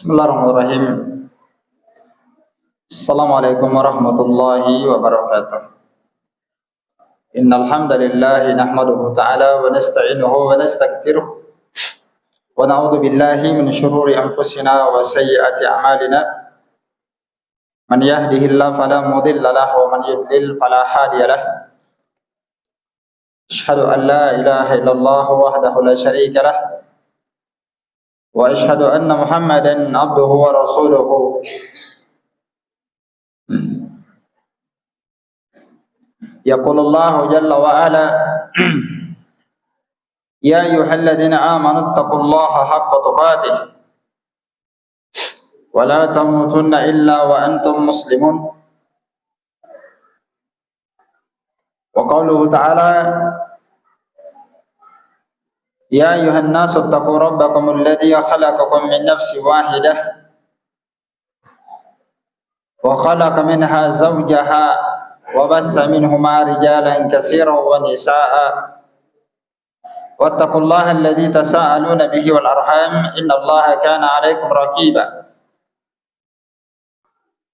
Bismillahirrahmanirrahim. Assalamualaikum warahmatullahi wabarakatuh. Innal hamdalillah nahmaduhu ta'ala wa nasta'inuhu wa nastaghfiruh wa na'udzu billahi min shururi anfusina wa sayyiati a'malina. Man yahdihillahu fala mudilla lahu wa man yudlil fala hadiya lahu. Asyhadu an la ilaha illallah wahdahu la syarika lahu wa asyhadu anna Muhammadan abduhu wa rasuluhu. Yaqulullahu jalla wa ala ya ayyuhalladzina amanu taqullaha haqqa tuqatih wa la tamutunna illa wa antum muslimun. Wa qawluhu ta'ala ya ayyuhan nasu taqu rabbakumul ladzi khalaqakum min nafsin wahidah wa khalaqa minha zawjaha wa bassa minhuma rijalan katsiran wa nisaa'a wattaqullaha alladzi tasaaluna bihi wal arham innallaha kana 'alaikum raqiba.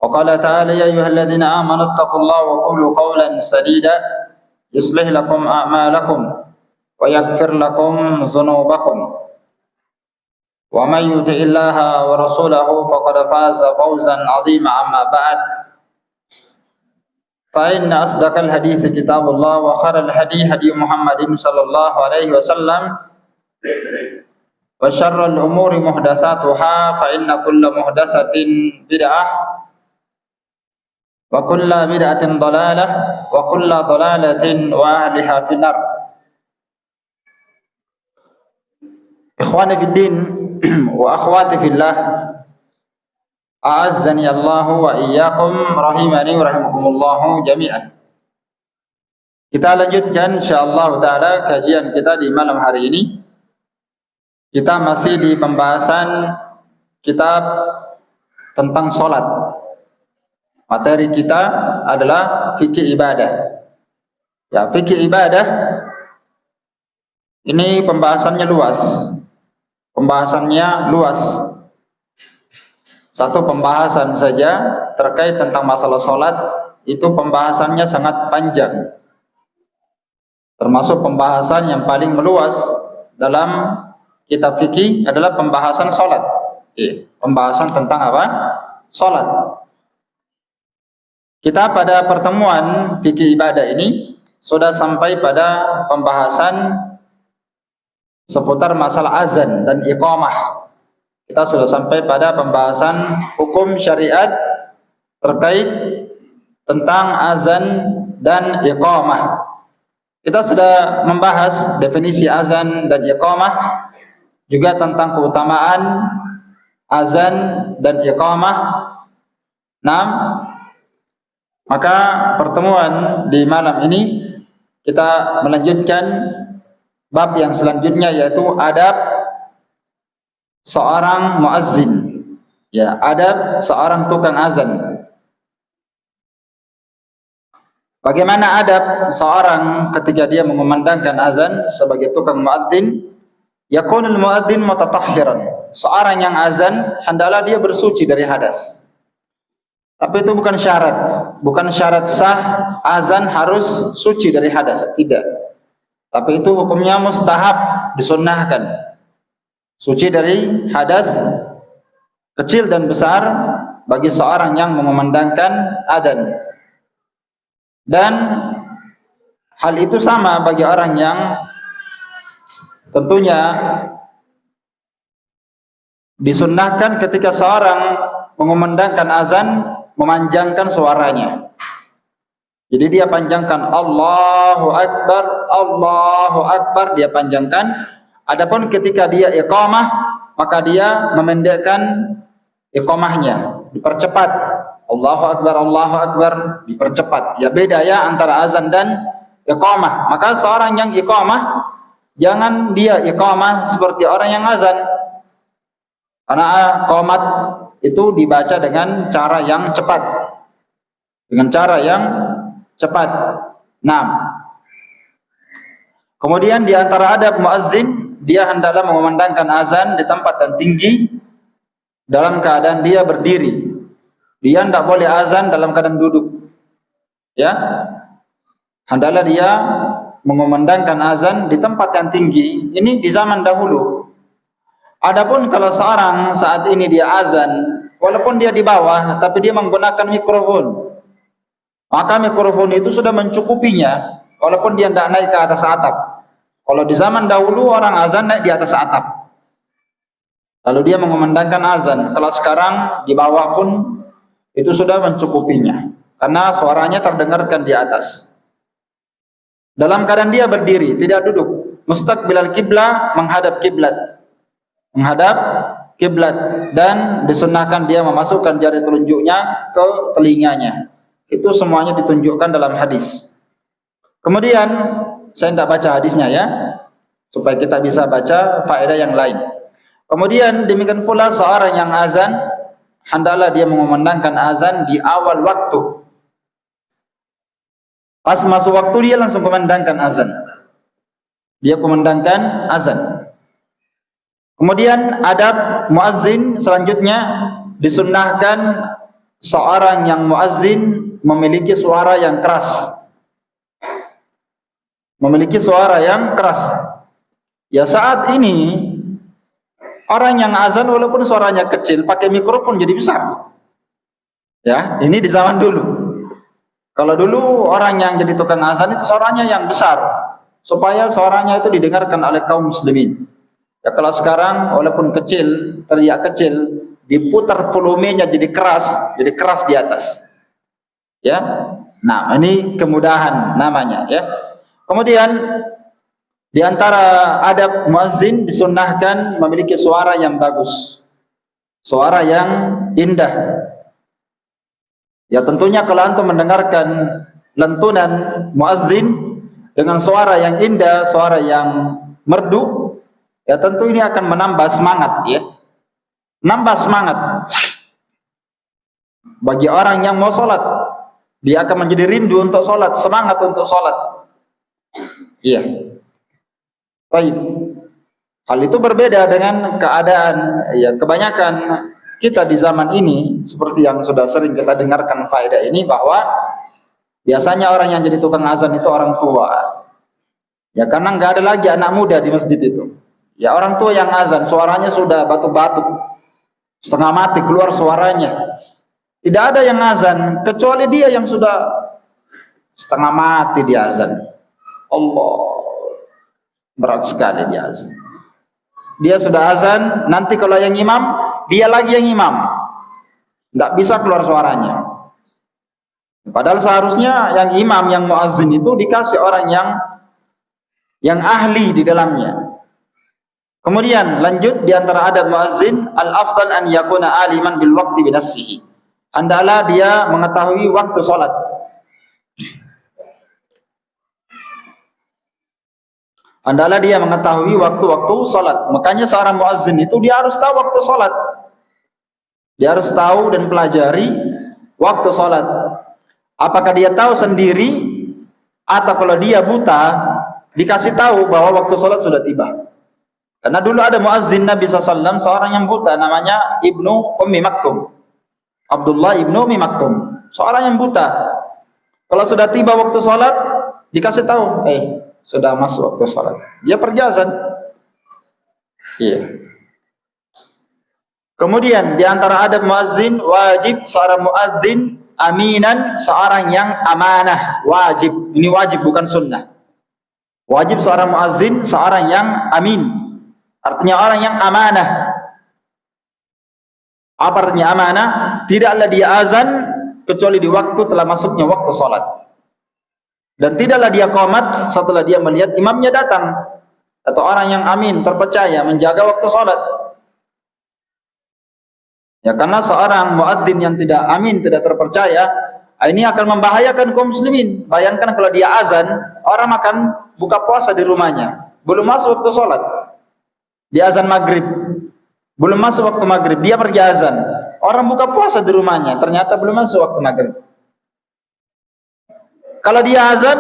Wa qala ta'ala ya ayyuhalladzina amanu taqullaha wa qulu qawlan sadida yuslih lakum a'malakum wa yaghfir lakum dhunubakum wa may yuti'illaha wa rasulahu faqad faza fawzan 'azima. Amma ba'd, fa inna asdaqal hadits kitabullah wa khairal hadi hadi Muhammadin sallallahu alaihi wasallam wa syarrul umuri muhdatsatuha fa inna kulla muhdatsatin bid'ah wa kulla bid'atin dhalalah wa kulla dhalalatin wa ahliha finnar. Ikhwani fid din wa akhwati fillah, a'azzani Allah wa iyyakum rahimani wa rahimakumullah jami'an. Kita lanjutkan insyaallah taala kajian kita di malam hari ini. Kita masih di pembahasan kitab tentang salat. Materi kita adalah fikih ibadah. Ya, fikih ibadah ini pembahasannya luas. Satu pembahasan saja terkait tentang masalah salat itu pembahasannya sangat panjang. Termasuk pembahasan yang paling meluas dalam kitab fikih adalah pembahasan salat. Pembahasan tentang apa? Salat. Kita pada pertemuan fikih ibadah ini sudah sampai pada pembahasan seputar masalah azan dan iqamah. Kita sudah sampai pada pembahasan hukum syariat terkait tentang azan dan iqamah. Kita sudah membahas definisi azan dan iqamah, juga tentang keutamaan azan dan iqamah. Nah, maka pertemuan di malam ini kita melanjutkan bab yang selanjutnya, yaitu adab seorang muazzin. Ya, adab seorang tukang azan. Bagaimana adab seorang ketika dia mengumandangkan azan sebagai tukang muadzin? Yakunul muadzin mutatahhiran. Seorang yang azan hendaklah dia bersuci dari hadas. Tapi itu bukan syarat. Bukan syarat sah azan harus suci dari hadas, tidak. Tapi itu hukumnya mustahab, disunnahkan. Suci dari hadas kecil dan besar bagi seorang yang mengumandangkan adzan. Dan hal itu sama bagi orang yang tentunya disunnahkan ketika seorang mengumandangkan azan memanjangkan suaranya. Jadi dia panjangkan Allahu Akbar, dia panjangkan. Adapun ketika dia iqamah, maka dia memendekkan iqamahnya, dipercepat. Allahu Akbar, dipercepat. Ya beda ya antara azan dan iqamah. Maka seorang yang iqamah, jangan dia iqamah seperti orang yang azan. Karena qomat itu dibaca dengan cara yang cepat. Dengan cara yang cepat. Nah, kemudian di antara adab muazzin, dia hendaklah mengumandangkan azan di tempat yang tinggi dalam keadaan dia berdiri. Dia tidak boleh azan dalam keadaan duduk. Ya, hendaklah dia mengumandangkan azan di tempat yang tinggi. Ini di zaman dahulu. Adapun kalau seorang saat ini dia azan, walaupun dia di bawah, tapi dia menggunakan mikrofon, maka mikrofon itu sudah mencukupinya, walaupun dia tidak naik ke atas atap. Kalau di zaman dahulu orang azan naik di atas atap, lalu dia mengumandangkan azan. Kalau sekarang di bawah pun itu sudah mencukupinya, karena suaranya terdengarkan di atas. Dalam keadaan dia berdiri, tidak duduk, mustaqbilal kiblah, menghadap kiblat. Menghadap kiblat, dan disunnahkan dia memasukkan jari telunjuknya ke telinganya. Itu semuanya ditunjukkan dalam hadis. Kemudian saya tidak baca hadisnya ya, supaya kita bisa baca faedah yang lain. Kemudian demikian pula seorang yang azan, hendaklah dia mengumandangkan azan di awal waktu. Pas masuk waktu dia langsung kumandangkan azan. Dia kumandangkan azan. Kemudian adab muazzin selanjutnya, disunnahkan seorang yang muazzin memiliki suara yang keras. Memiliki suara yang keras. Ya saat ini orang yang azan walaupun suaranya kecil pakai mikrofon jadi besar. Ya, ini di zaman dulu. Kalau dulu orang yang jadi tukang azan itu suaranya yang besar supaya suaranya itu didengarkan oleh kaum muslimin. Ya kalau sekarang walaupun kecil, teriak kecil, diputar volumenya jadi keras di atas. Ya. Nah, ini kemudahan namanya ya. Kemudian di antara adab muazzin disunnahkan memiliki suara yang bagus. Suara yang indah. Ya tentunya kalau antum mendengarkan lantunan muazzin dengan suara yang indah, suara yang merdu, ya tentu ini akan menambah semangat ya. Nambah semangat bagi orang yang mau sholat. Dia akan menjadi rindu untuk sholat, semangat untuk sholat. Iya. Baik. Hal itu berbeda dengan keadaan ya kebanyakan kita di zaman ini, seperti yang sudah sering kita dengarkan faedah ini, bahwa biasanya orang yang jadi tukang azan itu orang tua. Ya karena nggak ada lagi anak muda di masjid itu. Ya orang tua yang azan suaranya sudah batuk-batuk, setengah mati keluar suaranya. Tidak ada yang azan kecuali dia yang sudah setengah mati dia azan. Allah, berat sekali dia azan. Dia sudah azan, nanti kalau yang imam, dia lagi yang imam. Nggak bisa keluar suaranya. Padahal seharusnya yang imam, yang muazzin itu dikasih orang yang ahli di dalamnya. Kemudian lanjut di antara adab muazzin, al-afdal an yakuna aliman bil waqti bi nafsihi. Hendaklah dia mengetahui waktu salat. Hendaklah dia mengetahui waktu-waktu salat. Makanya seorang muazzin itu dia harus tahu waktu salat. Dia harus tahu dan pelajari waktu salat. Apakah dia tahu sendiri atau kalau dia buta dikasih tahu bahwa waktu salat sudah tiba. Karena dulu ada muazzin Nabi SAW, seorang yang buta namanya Ibnu Ummi Maktum. Abdullah ibnu Umi Maktum, seorang yang buta. Kalau sudah tiba waktu sholat, dikasih tahu, sudah masuk waktu sholat. Dia pergi azan. Iya. Kemudian di antara adab muazzin, wajib seorang muazzin aminan, seorang yang amanah, wajib. Ini wajib bukan sunnah. Wajib seorang muazzin seorang yang amin. Artinya orang yang amanah. Apa artinya amanah? Tidaklah dia azan kecuali di waktu telah masuknya waktu sholat. Dan tidaklah dia qomat setelah dia melihat imamnya datang. Atau orang yang amin, terpercaya, menjaga waktu sholat. Ya, karena seorang muadzin yang tidak amin, tidak terpercaya, ini akan membahayakan kaum muslimin. Bayangkan kalau dia azan, orang akan buka puasa di rumahnya, belum masuk waktu sholat. Dia azan maghrib, belum masuk waktu maghrib, dia pergi azan. Orang buka puasa di rumahnya, ternyata belum masuk waktu maghrib. Kalau dia azan,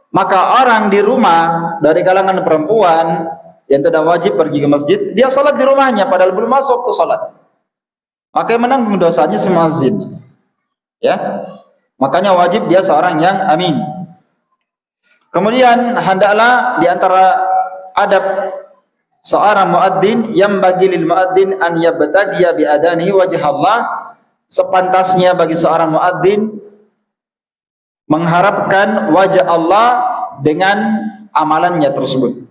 maka orang di rumah dari kalangan perempuan yang tidak wajib pergi ke masjid, dia sholat di rumahnya padahal belum masuk waktu sholat. Maka yang menanggung dosanya si muazzin. Ya, makanya wajib dia seorang yang amin. Kemudian hendaklah di antara adab seorang muadzin yang bagi lil muadzin an yabtaghiya bi adanihi wajh Allah, sepantasnya bagi seorang muadzin mengharapkan wajah Allah dengan amalannya tersebut.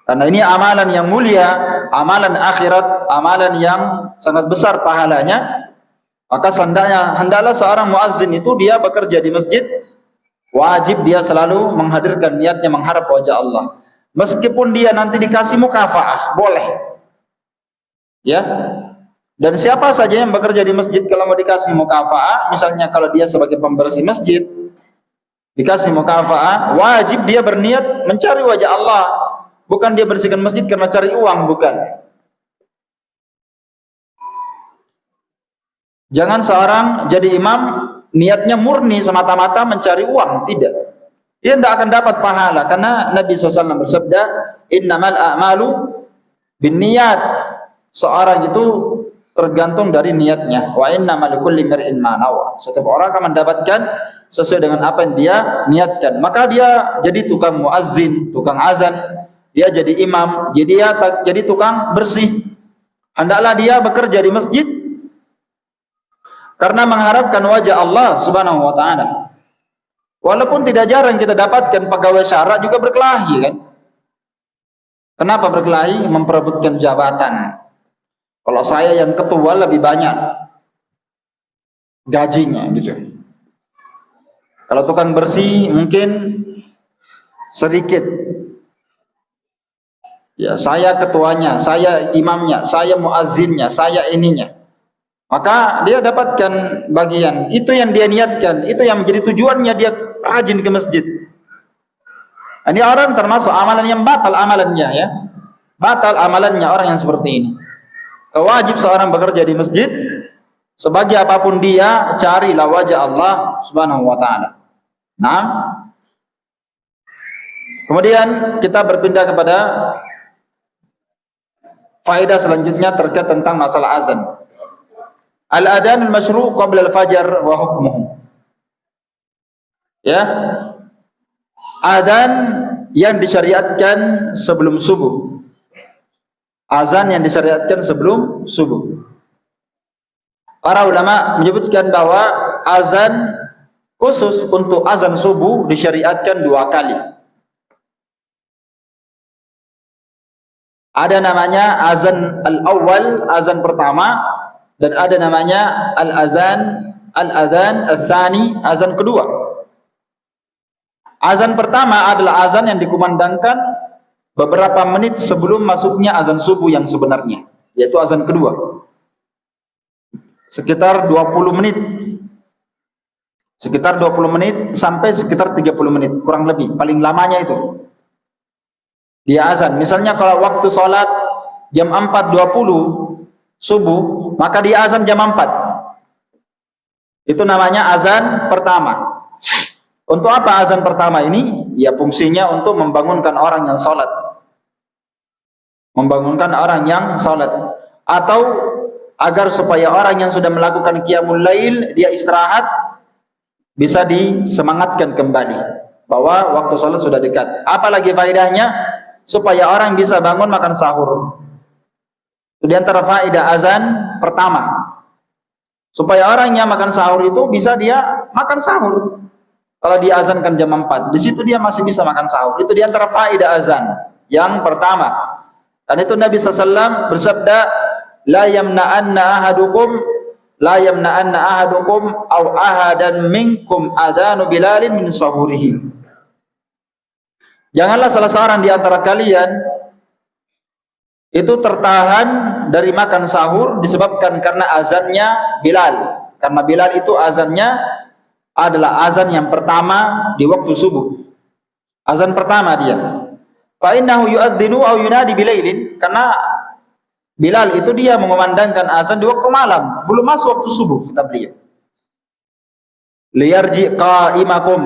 Karena ini amalan yang mulia, amalan akhirat, amalan yang sangat besar pahalanya. Maka hendaklah seorang muazzin itu dia bekerja di masjid, wajib dia selalu menghadirkan niatnya mengharap wajah Allah. Meskipun dia nanti dikasih mukafaah, boleh. Ya. Dan siapa saja yang bekerja di masjid kalau mau dikasih mukafaah, misalnya kalau dia sebagai pembersih masjid, dikasih mukafaah, wajib dia berniat mencari wajah Allah. Bukan dia bersihkan masjid karena cari uang, bukan. Jangan seorang jadi imam niatnya murni semata-mata mencari uang, tidak. Dia tidak akan dapat pahala karena Nabi SAW bersabda, innamal a'malu binniyat. Seorang itu tergantung dari niatnya. Wa innamal likulli imri'in ma nawa. Setiap orang akan mendapatkan sesuai dengan apa yang dia niatkan. Maka dia jadi tukang muazzin, tukang azan. Dia jadi imam, jadi tukang bersih. Hendaklah dia bekerja di masjid karena mengharapkan wajah Allah Subhanahu wa taala. Walaupun tidak jarang kita dapatkan pegawai syara juga berkelahi, kan? Kenapa berkelahi? Memperebutkan jabatan. Kalau saya yang ketua lebih banyak gajinya gitu. Kalau tukang bersih mungkin sedikit. Ya, saya ketuanya, saya imamnya, saya muazzinnya, saya ininya. Maka dia dapatkan bagian. Itu yang dia niatkan, itu yang menjadi tujuannya dia rajin ke masjid. Ini orang termasuk amalan yang batal amalannya, ya. Batal amalannya orang yang seperti ini. Wajib seorang bekerja di masjid sebagai apapun dia, carilah wajah Allah Subhanahu wa taala. Nah, kemudian kita berpindah kepada faedah selanjutnya terkait tentang masalah azan. Al-adhan al-masyru' qabla al-fajar wa hukmuhu. Ya. Azan yang disyariatkan sebelum subuh. Azan yang disyariatkan sebelum subuh. Para ulama menyebutkan bahwa azan khusus untuk azan subuh disyariatkan 2 kali. Ada namanya azan al-awwal, azan pertama, dan ada namanya al-azan al-tsani, azan kedua. Azan pertama adalah azan yang dikumandangkan beberapa menit sebelum masuknya azan subuh yang sebenarnya, yaitu azan kedua. Sekitar 20 menit. Sekitar 20 menit sampai sekitar 30 menit, kurang lebih, paling lamanya itu. Dia azan, misalnya kalau waktu sholat jam 4.20 subuh, maka dia azan jam 4. Itu namanya azan pertama. Untuk apa azan pertama ini? Ya fungsinya untuk membangunkan orang yang sholat. Membangunkan orang yang sholat. Atau agar supaya orang yang sudah melakukan qiyamul lail dia istirahat, bisa disemangatkan kembali bahwa waktu salat sudah dekat. Apalagi faedahnya? Supaya orang bisa bangun makan sahur. Itu di antara faedah azan pertama. Supaya orang yang makan sahur itu bisa dia makan sahur. Kalau dia azankan jam 4, di situ dia masih bisa makan sahur. Itu di antara faedah azan yang pertama. Dan itu Nabi SAW bersabda, la yamna'anna ahadukum aw ahadan minkum adanu bilalin min sahurihi. Janganlah salah seorang di antara kalian itu tertahan dari makan sahur disebabkan karena azannya Bilal. Karena Bilal itu azannya adalah azan yang pertama di waktu subuh. Azan pertama dia. Fa innahu yu'adzinu aw yunadi bilailin, karena Bilal itu dia mengumandangkan azan di waktu malam, belum masuk waktu subuh, kata beliau. Liyarji qa'imakum,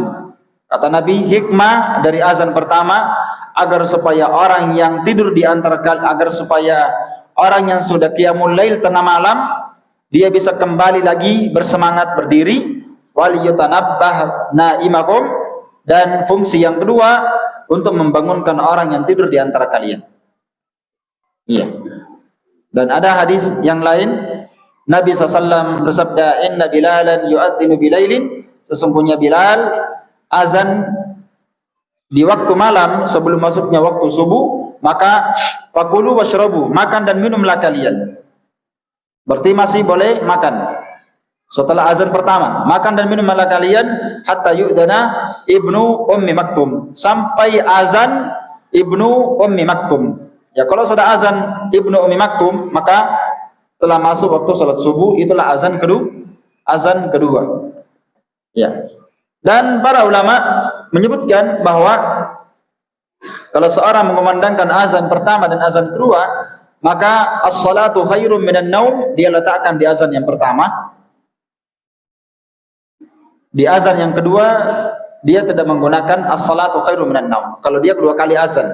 kata Nabi, hikmah dari azan pertama agar supaya orang yang tidur di antara kalian, agar supaya orang yang sudah qiyamul lail tengah malam dia bisa kembali lagi bersemangat berdiri. Wal yutanabbah naimakum, dan fungsi yang kedua untuk membangunkan orang yang tidur di antara kalian. Iya. Dan ada hadis yang lain, Nabi SAW bersabda, inna bilalan yu'adzinu bilailin, sesungguhnya Bilal azan di waktu malam sebelum masuknya waktu subuh, maka fakulu washrabu, makan dan minumlah kalian. Berarti masih boleh makan setelah azan pertama, makan dan minumlah kalian hatta yu'dana ibnu ummi maktum, sampai azan ibnu ummi maktum. Ya, kalau sudah azan ibnu ummi maktum, maka telah masuk waktu salat subuh, itulah azan kedua. Ya. Dan para ulama menyebutkan bahwa kalau seorang mengumandangkan azan pertama dan azan kedua, maka as-salatu khairum minan naum, dia letakkan di azan yang pertama. Di azan yang kedua dia tidak menggunakan as-salatu khairum minan naum. Kalau dia kedua kali azan.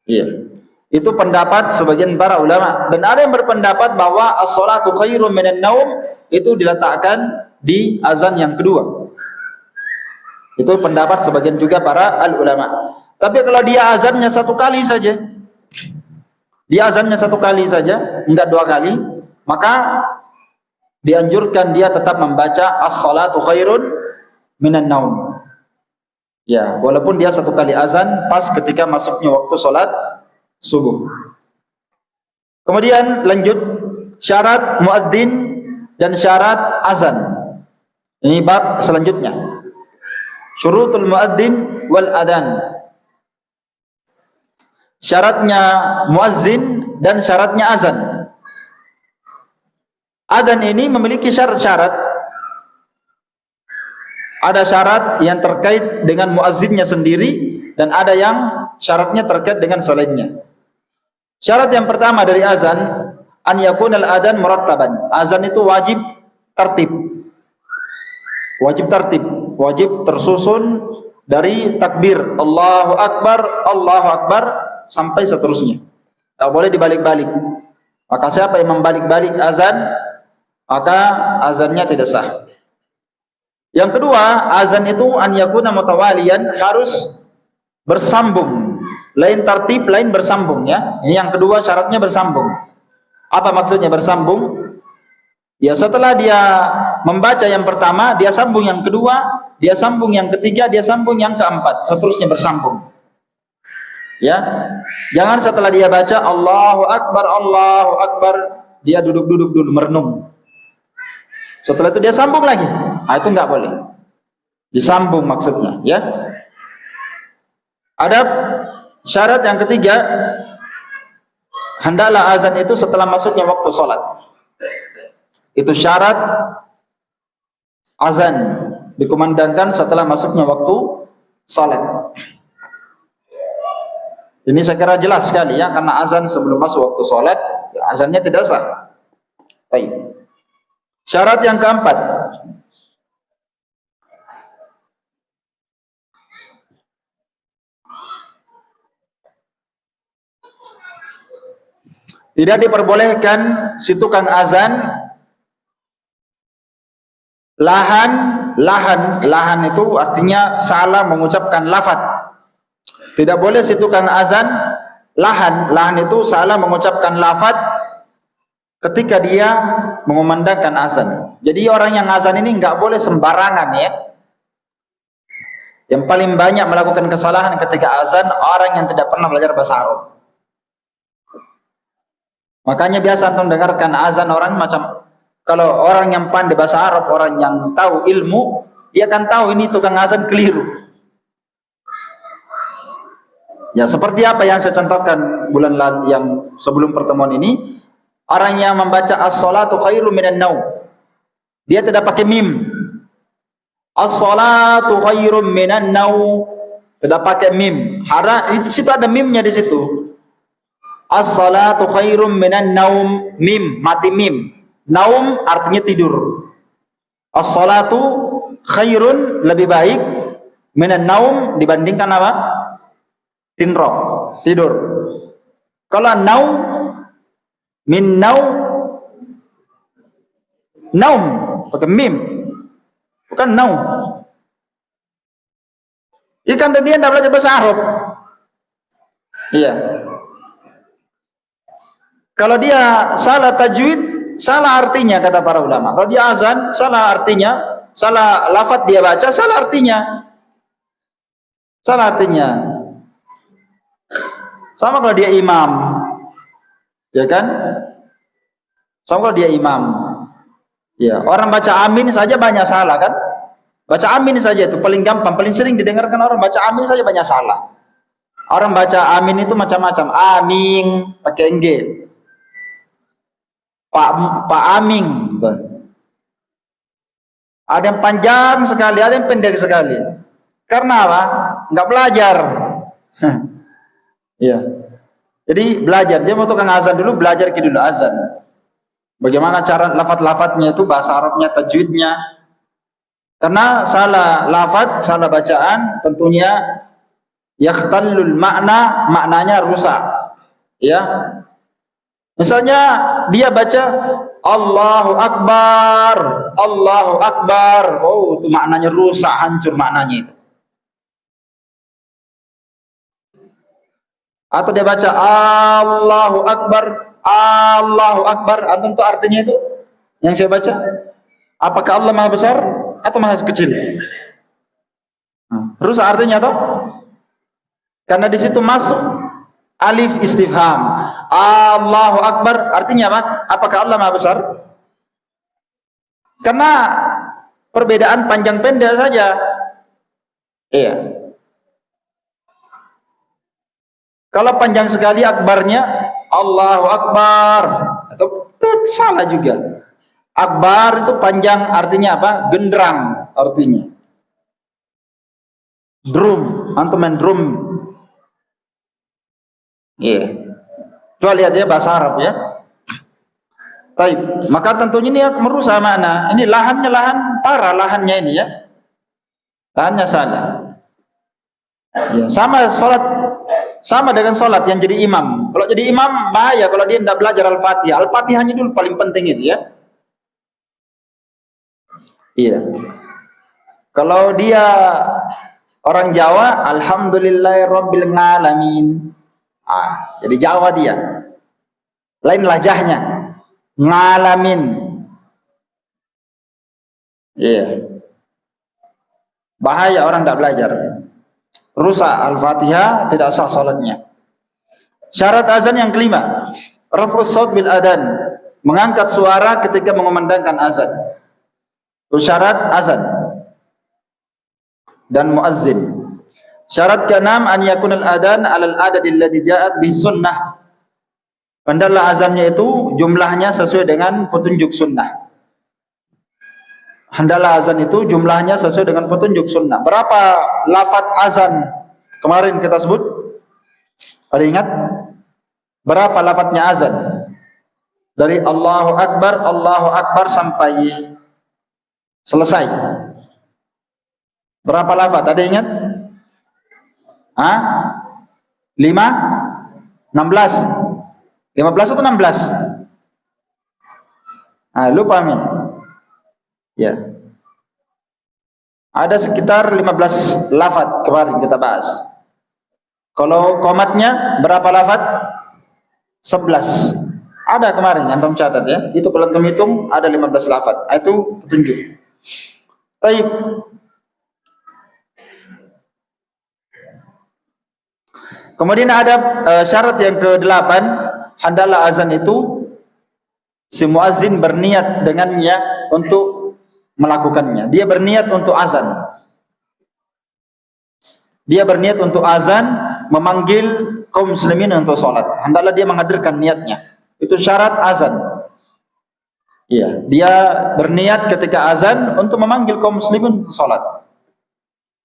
Iya. Itu pendapat sebagian para ulama, dan ada yang berpendapat bahwa as-salatu khairum minan naum itu diletakkan di azan yang kedua. Itu pendapat sebagian juga para ulama. Tapi kalau dia azannya satu kali saja, enggak dua kali, maka dianjurkan dia tetap membaca as-salatu khairun minan naum. Ya, walaupun dia satu kali azan pas ketika masuknya waktu salat subuh. Kemudian lanjut syarat muadzin dan syarat azan. Ini bab selanjutnya. Syurutul muadzin wal adan. Syaratnya muadzin dan syaratnya azan. Adzan ini memiliki syarat-syarat. Ada syarat yang terkait dengan muazzinnya sendiri, dan ada yang syaratnya terkait dengan selainnya. Syarat yang pertama dari azan, an yakunal adzan murattaban. Azan itu wajib tertib. Wajib tersusun dari takbir Allahu Akbar sampai seterusnya. Tak boleh dibalik-balik. Maka siapa yang membalik-balik azan, maka azannya tidak sah. Yang kedua, azan itu an yakuna mutawaliyan, harus bersambung. Lain tertib, lain bersambung, ya. Ini yang kedua, syaratnya bersambung. Apa maksudnya bersambung? Ya, setelah dia membaca yang pertama, dia sambung yang kedua, dia sambung yang ketiga, dia sambung yang keempat, seterusnya bersambung. Ya. Jangan setelah dia baca Allahu Akbar, dia duduk dulu merenung. Setelah itu dia sambung lagi. Nah, itu enggak boleh. Disambung maksudnya, ya. Ada syarat yang ketiga, hendaklah azan itu setelah masuknya waktu salat. Itu syarat azan dikumandangkan setelah masuknya waktu salat. Ini saya kira jelas sekali, ya, karena azan sebelum masuk waktu salat, ya, azannya tidak sah. Baik. Syarat yang keempat, Tidak diperbolehkan si tukang azan lahan itu artinya salah mengucapkan lafaz. Tidak boleh si tukang azan lahan itu salah mengucapkan lafaz ketika dia mengumandangkan azan. Jadi orang yang azan ini nggak boleh sembarangan ya. Yang paling banyak melakukan kesalahan ketika azan orang yang tidak pernah belajar bahasa Arab. Makanya biasa antum dengarkan azan orang macam, kalau orang yang pandai bahasa Arab, orang yang tahu ilmu, dia akan tahu ini tukang azan keliru. Ya seperti apa yang saya contohkan bulan yang sebelum pertemuan ini, orang yang membaca as-salatu khairum minan naum, dia tidak pakai mim. As-salatu khairum minan naum, tidak pakai mim. Di situ ada mimnya di situ. As-salatu khairum minan naum, mim, mati mim. Naum artinya tidur. As-salatu khairun, lebih baik, minan naum dibandingkan apa? Tinro, tidur. Kalau naum, min naum, naum pakai mim, bukan naum. Ikan tadi anda belajar bahasa Arab. Iya. Kalau dia salah tajwid, salah artinya kata para ulama. Kalau dia azan, salah artinya, salah lafaz dia baca, salah artinya. Salah artinya. Sama kalau dia imam. Ya kan? Sama kalau dia imam. Ya, orang baca amin saja banyak salah kan? Baca amin saja itu paling gampang, paling sering didengarkan orang baca amin saja banyak salah. Orang baca amin itu macam-macam. Amin pakai ng. Pak Aming. Ada yang panjang sekali, ada yang pendek sekali. Karena apa? Enggak belajar. Iya. Jadi belajar. Dia mau tukang azan dulu, belajar dulu azan. Bagaimana cara lafaz-lafaznya itu, bahasa Arabnya, tajwidnya. Karena salah lafaz, salah bacaan, tentunya yakhtallul makna, maknanya rusak. Ya. Misalnya dia baca Allahu Akbar, Allahu Akbar. Oh, itu maknanya rusak, hancur maknanya itu. Atau dia baca Allahu Akbar, Allahu Akbar. Antum tahu artinya itu? Yang saya baca? Apakah Allah Maha Besar atau Maha Kecil? Rusak artinya toh? Karena di situ masuk alif istifham. Allahu Akbar artinya apa? Apakah Allah Maha Besar? Karena perbedaan panjang pendek saja. Iya. Kalau panjang sekali akbarnya Allahu Akbar, itu salah juga. Akbar itu panjang artinya apa? Genderang artinya. Drum, antum main drum. Iya. Coba lihat ya bahasa Arab ya. Baik, maka tentunya ini merusak makna. Ini lahannya lahan parah, lahannya ini ya. Lahannya salah. Ya, sama dengan sholat yang jadi imam. Kalau jadi imam bahaya kalau dia tidak belajar Al-Fatihah. Al-Fatihahnya dulu paling penting itu ya. Iya. Kalau dia orang Jawa, alhamdulillahirabbil alamin. Jadi Jawa dia. Lain lajahnya. Ngalamin. Iya. Bahaya orang tidak belajar. Rusak Al-Fatihah, tidak sah salatnya. Syarat azan yang kelima, raf'us shaut bil adan, mengangkat suara ketika mengumandangkan azan. Itu syarat azan dan muazzin. Syarat keenam, an yakunal adan alal adadil ladzi ja'at bis sunnah. Hendaklah azannya itu jumlahnya sesuai dengan petunjuk sunnah. Hendaklah azan itu jumlahnya sesuai dengan petunjuk sunnah. Berapa lafaz azan kemarin kita sebut? Ada ingat? Berapa lafaznya azan? Dari Allahu Akbar sampai selesai. Berapa lafaz? Ada ingat? 5? 16? 15 atau 16? Ah, lupa nih. Ya. Ada sekitar 15 lafaz kemarin kita bahas. Kalau komatnya berapa lafaz? 11. Ada kemarin antum catat ya. Itu kalau antum hitung ada 15 lafaz. Itu petunjuk. Baik. Kemudian ada syarat yang ke-8, hendaklah azan itu si muazzin berniat dengannya untuk melakukannya. Dia berniat untuk azan. Dia berniat untuk azan, memanggil kaum muslimin untuk sholat. Hendaklah dia menghadirkan niatnya. Itu syarat azan. Iya, dia berniat ketika azan untuk memanggil kaum muslimin untuk sholat.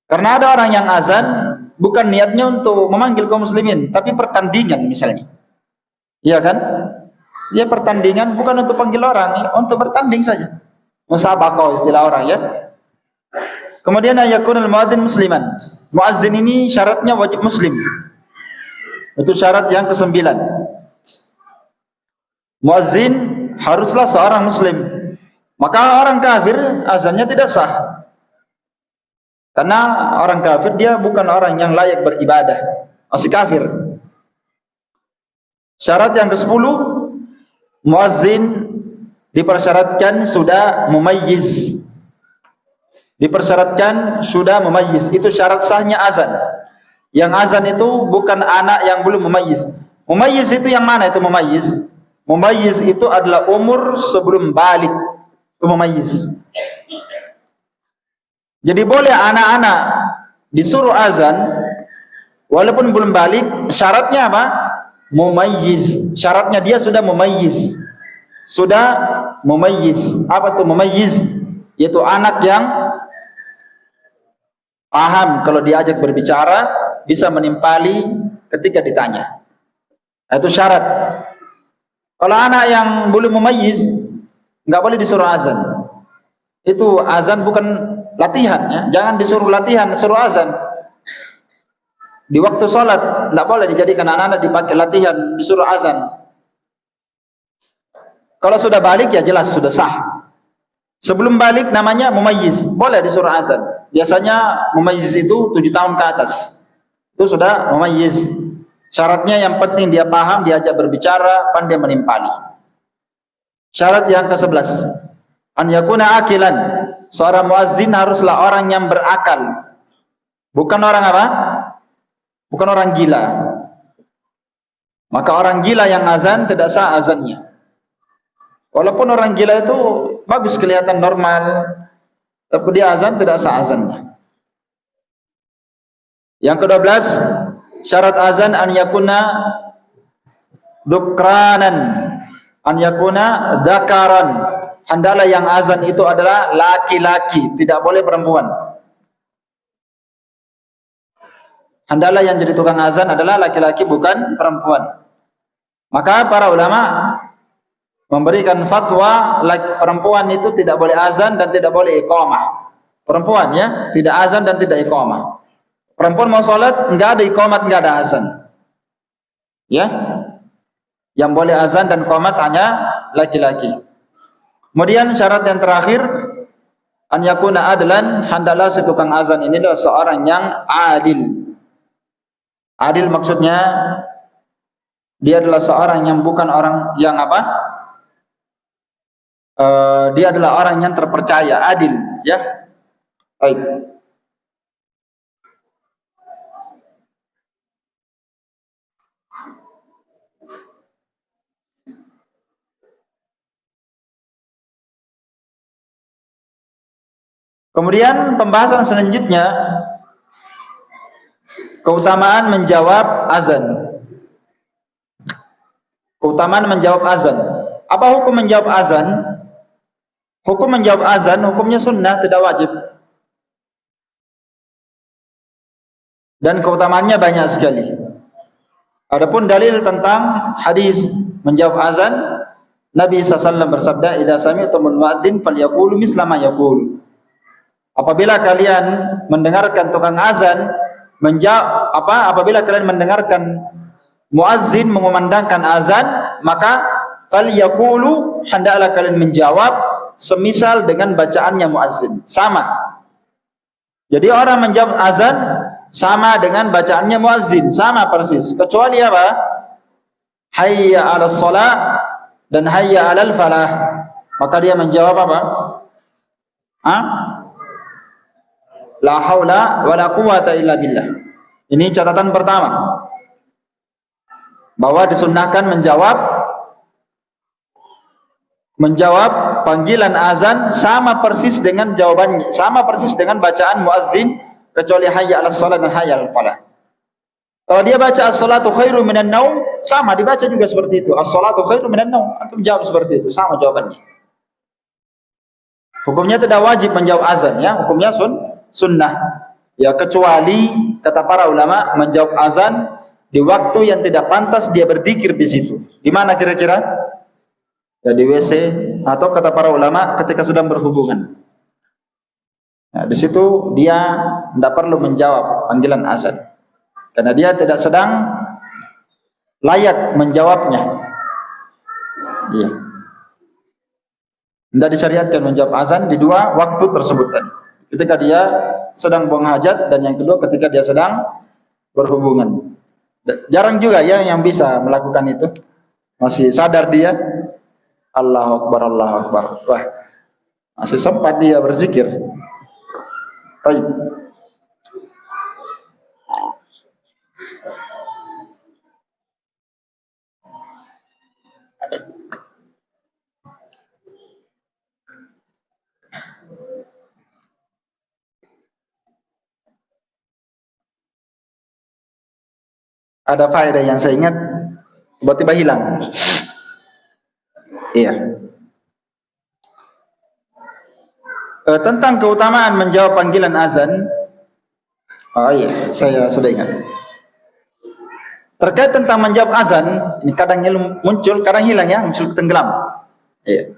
Karena ada orang yang azan bukan niatnya untuk memanggil kaum muslimin, tapi pertandingan misalnya. Iya kan? Dia pertandingan bukan untuk panggil orang, untuk bertanding saja. Musabaqah istilah orang ya. Kemudian ayakunul muadzin musliman. Muazzin ini syaratnya wajib muslim. Itu syarat yang ke-9. Muazzin haruslah seorang muslim. Maka orang kafir azannya tidak sah. Karena orang kafir dia bukan orang yang layak beribadah, masih kafir. Syarat yang ke-10, muazzin dipersyaratkan sudah mumayyiz. Dipersyaratkan sudah mumayyiz. Itu syarat sahnya azan. Yang azan itu bukan anak yang belum mumayyiz. Mumayyiz itu yang mana itu mumayyiz? Mumayyiz itu adalah umur sebelum balik. Itu mumayyiz. Jadi boleh anak-anak disuruh azan walaupun belum balik, syaratnya apa? Mumayyiz. Syaratnya dia sudah mumayyiz. Sudah mumayyiz. Apa itu mumayyiz? Yaitu anak yang paham kalau diajak berbicara, bisa menimpali ketika ditanya. Itu syarat. Kalau anak yang belum mumayyiz, nggak boleh disuruh azan. Itu azan bukan latihan ya. Jangan disuruh latihan, suruh azan. Di waktu sholat tidak boleh dijadikan anak-anak dipakai latihan, disuruh azan. Kalau sudah balik ya jelas sudah sah. Sebelum balik namanya mumayyiz, boleh disuruh azan. Biasanya mumayyiz itu 7 tahun ke atas. Itu sudah mumayyiz. Syaratnya yang penting dia paham, diajak berbicara, pandai menimpali. Syarat yang ke-11, an yakuna akilan. Seorang muazzin haruslah orang yang berakal. Bukan orang apa? Bukan orang gila. Maka orang gila yang azan tidak sah azannya. Walaupun orang gila itu bagus kelihatan normal, tapi dia azan tidak sah azannya. Yang ke-12, syarat azan an yakuna dukranan, an yakuna dzakaran. Hendaklah yang azan itu adalah laki-laki, tidak boleh perempuan. Hendaklah yang jadi tukang azan adalah laki-laki, bukan perempuan. Maka para ulama memberikan fatwa perempuan itu tidak boleh azan dan tidak boleh iqamah. Perempuan ya, tidak azan dan tidak iqamah. Perempuan mau sholat, enggak ada iqamat, enggak ada azan. Ya, yang boleh azan dan iqamat hanya laki-laki. Kemudian syarat yang terakhir, an yakuna adlan, hendaklah si tukang azan ini adalah seorang yang adil. Adil maksudnya dia adalah seorang yang bukan orang yang apa? Dia adalah orang yang terpercaya, adil, ya. Baik. Kemudian pembahasan selanjutnya, keutamaan menjawab azan. Keutamaan menjawab azan. Apa hukum menjawab azan? Hukum menjawab azan, hukumnya sunnah, tidak wajib. Dan keutamaannya banyak sekali. Adapun dalil tentang hadis menjawab azan, Nabi SAW bersabda, "Idza sami'tumul muadzin falyaqulu misla ma yaqul." Apabila kalian mendengarkan tukang azan apabila kalian mendengarkan muazzin mengumandangkan azan, maka falyaqulu, hendaklah kalian menjawab semisal dengan bacaannya muazzin, sama. Jadi orang menjawab azan sama dengan bacaannya muazzin, sama persis, kecuali apa? Hayya 'alas shalah dan hayya 'alal falah. Maka dia menjawab apa? La haula wala quwata illa billah. Ini catatan pertama, bahwa disunnahkan menjawab panggilan azan sama persis dengan jawabannya, sama persis dengan bacaan muazzin, kecuali hayya 'alas shalah dan hayya 'alal falah. Kalau dia baca as-salatu khairu minan naum, sama dibaca juga seperti itu. As-salatu khairu minan naum, antum jawab seperti itu, sama jawabannya. Hukumnya tidak wajib menjawab azan, ya, hukumnya sunnah. Ya, kecuali kata para ulama menjawab azan di waktu yang tidak pantas dia berzikir di situ. Di mana kira-kira? Ya, di WC, atau kata para ulama ketika sedang berhubungan. Nah, di situ dia tidak perlu menjawab panggilan azan, karena dia tidak sedang layak menjawabnya. Iya. Tidak disyariatkan menjawab azan di dua waktu tersebut tadi. Ketika dia sedang buang hajat, dan yang kedua ketika dia sedang berhubungan. Jarang juga ya yang bisa melakukan itu. Masih sadar dia, Allahu Akbar, Allahu Akbar. Wah, masih sempat dia berzikir. Baik. Ada faedah yang saya ingat tiba-tiba hilang. Iya. Tentang keutamaan menjawab panggilan azan. Oh iya, saya sudah ingat. Terkait tentang menjawab azan, ini kadang muncul, kadang hilang ya, muncul tenggelam. Iya.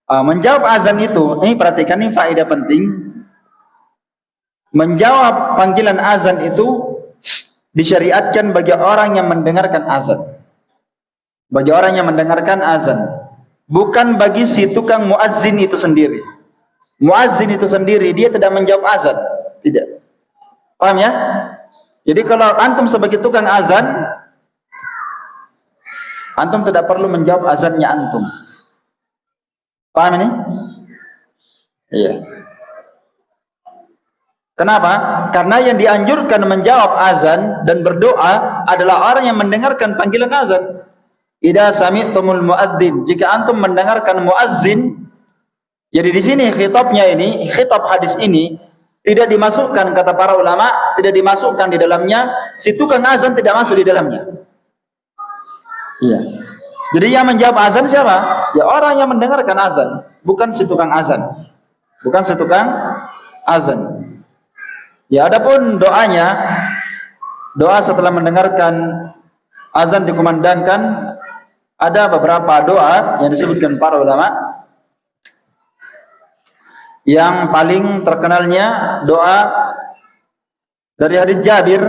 Menjawab azan itu, ini perhatikan, ini faedah penting. Menjawab panggilan azan itu disyariatkan bagi orang yang mendengarkan azan. Bagi orang yang mendengarkan azan, bukan bagi si tukang muazzin itu sendiri. Muazzin itu sendiri dia tidak menjawab azan, tidak. Paham ya? Jadi kalau antum sebagai tukang azan, antum tidak perlu menjawab azannya antum. Paham ini? Iya. Kenapa? Karena yang dianjurkan menjawab azan dan berdoa adalah orang yang mendengarkan panggilan azan. Idza sami'tumul muadzin, jika antum mendengarkan muazzin. Jadi di sini khitabnya ini, khitab hadis ini tidak dimasukkan, kata para ulama, tidak dimasukkan di dalamnya si tukang azan, tidak masuk di dalamnya. Iya. Jadi yang menjawab azan siapa? Ya orang yang mendengarkan azan, bukan si tukang azan. Bukan si tukang azan. Ya, adapun doanya, doa setelah mendengarkan azan dikumandangkan, ada beberapa doa yang disebutkan para ulama. Yang paling terkenalnya doa dari hadis Jabir,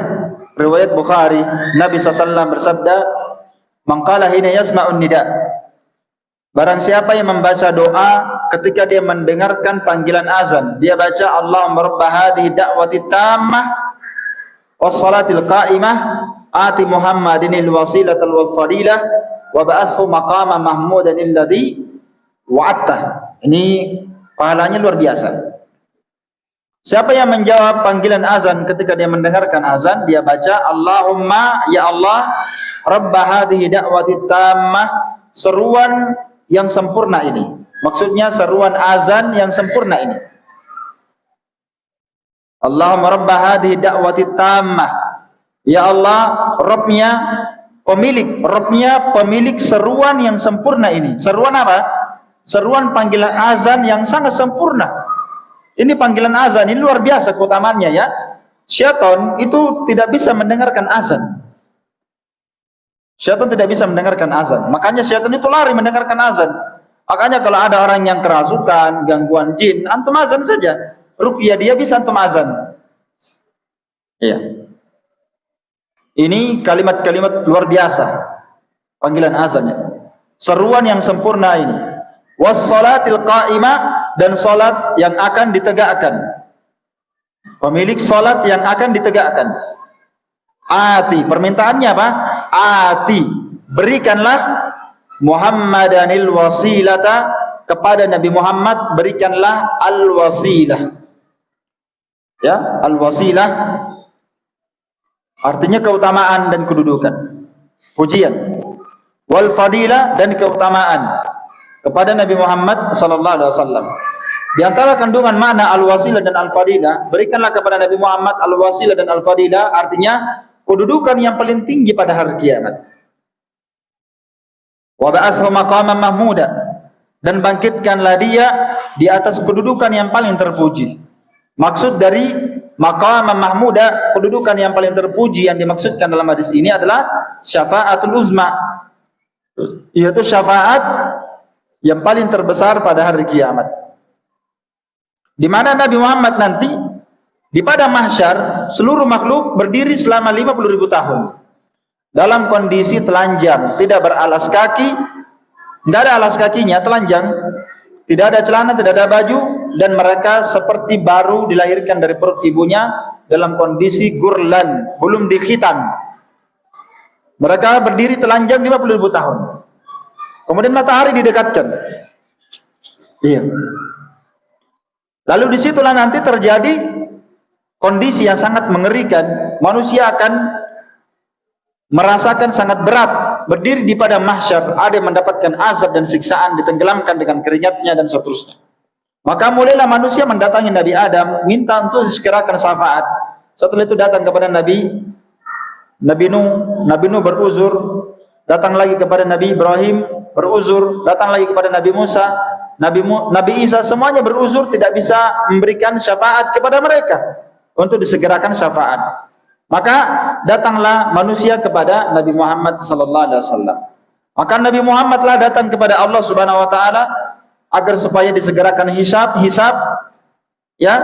riwayat Bukhari, Nabi SAW bersabda, "Man qala hina yasma'un nida." Barang siapa yang membaca doa ketika dia mendengarkan panggilan azan, dia baca Allahumma rabb hadhihi da'wati tammah was salatil qa'imah ati Muhammadinil wasilatal wal fadilah wa ba'athu maqama mahmudan alladhi wa'atta. Ini pahalanya luar biasa. Siapa yang menjawab panggilan azan ketika dia mendengarkan azan, dia baca Allahumma, ya Allah, rabb hadhihi da'wati tammah, seruan yang sempurna ini. Maksudnya seruan azan yang sempurna ini. Allahumma rabb hadhihi da'wati tammah. Ya Allah, Rabbnya pemilik seruan yang sempurna ini. Seruan apa? Seruan panggilan azan yang sangat sempurna. Ini panggilan azan ini luar biasa keutamaannya ya. Syaitan itu tidak bisa mendengarkan azan. Syaitan tidak bisa mendengarkan azan. Makanya syaitan itu lari mendengarkan azan. Makanya kalau ada orang yang kerasukan, gangguan jin, antum azan saja. Ruqyah dia bisa antum azan. Iya. Ini kalimat-kalimat luar biasa panggilan azannya. Seruan yang sempurna ini. Was-salatil qa'imah, dan salat yang akan ditegakkan. Pemilik salat yang akan ditegakkan. Ati, permintaannya apa? Ati, berikanlah Muhammadanil wasilata, kepada Nabi Muhammad berikanlah al-wasilah. Ya, al-wasilah artinya keutamaan dan kedudukan, pujian. Wal fadilah, dan keutamaan kepada Nabi Muhammad sallallahu alaihi wasallam. Di antara kandungan makna al-wasilah dan al-fadilah, berikanlah kepada Nabi Muhammad al-wasilah dan al-fadilah, artinya kedudukan yang paling tinggi pada hari kiamat. Wa ba'athu maqaman mahmuda, dan bangkitkanlah dia di atas kedudukan yang paling terpuji. Maksud dari maqaman mahmuda, kedudukan yang paling terpuji yang dimaksudkan dalam hadis ini adalah syafaatul uzma, yaitu syafaat yang paling terbesar pada hari kiamat, di mana Nabi Muhammad nanti di padang mahsyar seluruh makhluk berdiri selama 50.000 tahun dalam kondisi telanjang, tidak beralas kaki, tidak ada alas kakinya, telanjang, tidak ada celana, tidak ada baju, dan mereka seperti baru dilahirkan dari perut ibunya dalam kondisi gurlan, belum dikhitan. Mereka berdiri telanjang 50.000 tahun. Kemudian matahari didekatkan. Iya. Lalu disitulah nanti terjadi kondisi yang sangat mengerikan. Manusia akan merasakan sangat berat berdiri di padang mahsyar, ada yang mendapatkan azab dan siksaan, ditenggelamkan dengan keringatnya dan seterusnya. Maka mulailah manusia mendatangi Nabi Adam, minta untuk disegerakan syafaat. Setelah itu datang kepada Nabi Nuh beruzur, datang lagi kepada Nabi Ibrahim beruzur, datang lagi kepada Nabi Musa, Nabi Isa, semuanya beruzur, tidak bisa memberikan syafaat kepada mereka untuk disegerakan syafaat. Maka datanglah manusia kepada Nabi Muhammad sallallahu alaihi wasallam. Maka Nabi Muhammadlah datang kepada Allah Subhanahu wa taala agar supaya disegerakan hisab. Ya,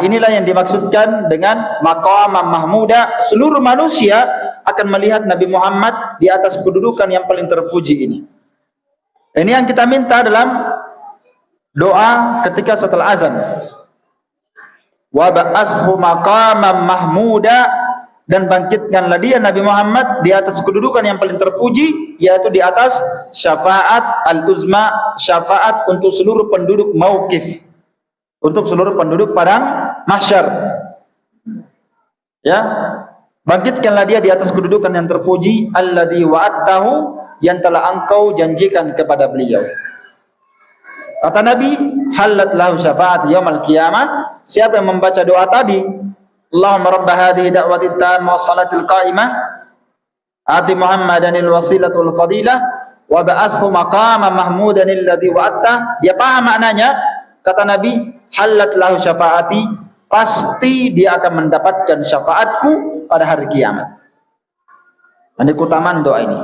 inilah yang dimaksudkan dengan maqamam mahmuda. Seluruh manusia akan melihat Nabi Muhammad di atas kedudukan yang paling terpuji ini. Ini yang kita minta dalam doa ketika setelah azan. Wa ba'ashu maqamam mahmuda, dan bangkitkanlah dia Nabi Muhammad di atas kedudukan yang paling terpuji, yaitu di atas syafaat al-uzma, syafaat untuk seluruh penduduk mauqif, untuk seluruh penduduk padang mahsyar. Ya, bangkitkanlah dia di atas kedudukan yang terpuji, alladzi wa'adtahu, yang telah engkau janjikan kepada beliau. Kata Nabi, halat lahu syafaat yaumil qiyamah. Siapa yang membaca doa tadi, Allahumma rabb hadhihi da'wati tammah was salatil qa'imah ati Muhammadanil wasilatul fadilah wa ba'ashu maqaman mahmudan alladzi wa'adta. Dia paham maknanya. Kata Nabi, halat lahu syafaati, pasti dia akan mendapatkan syafaatku pada hari kiamat. Ini keutamaan doa ini.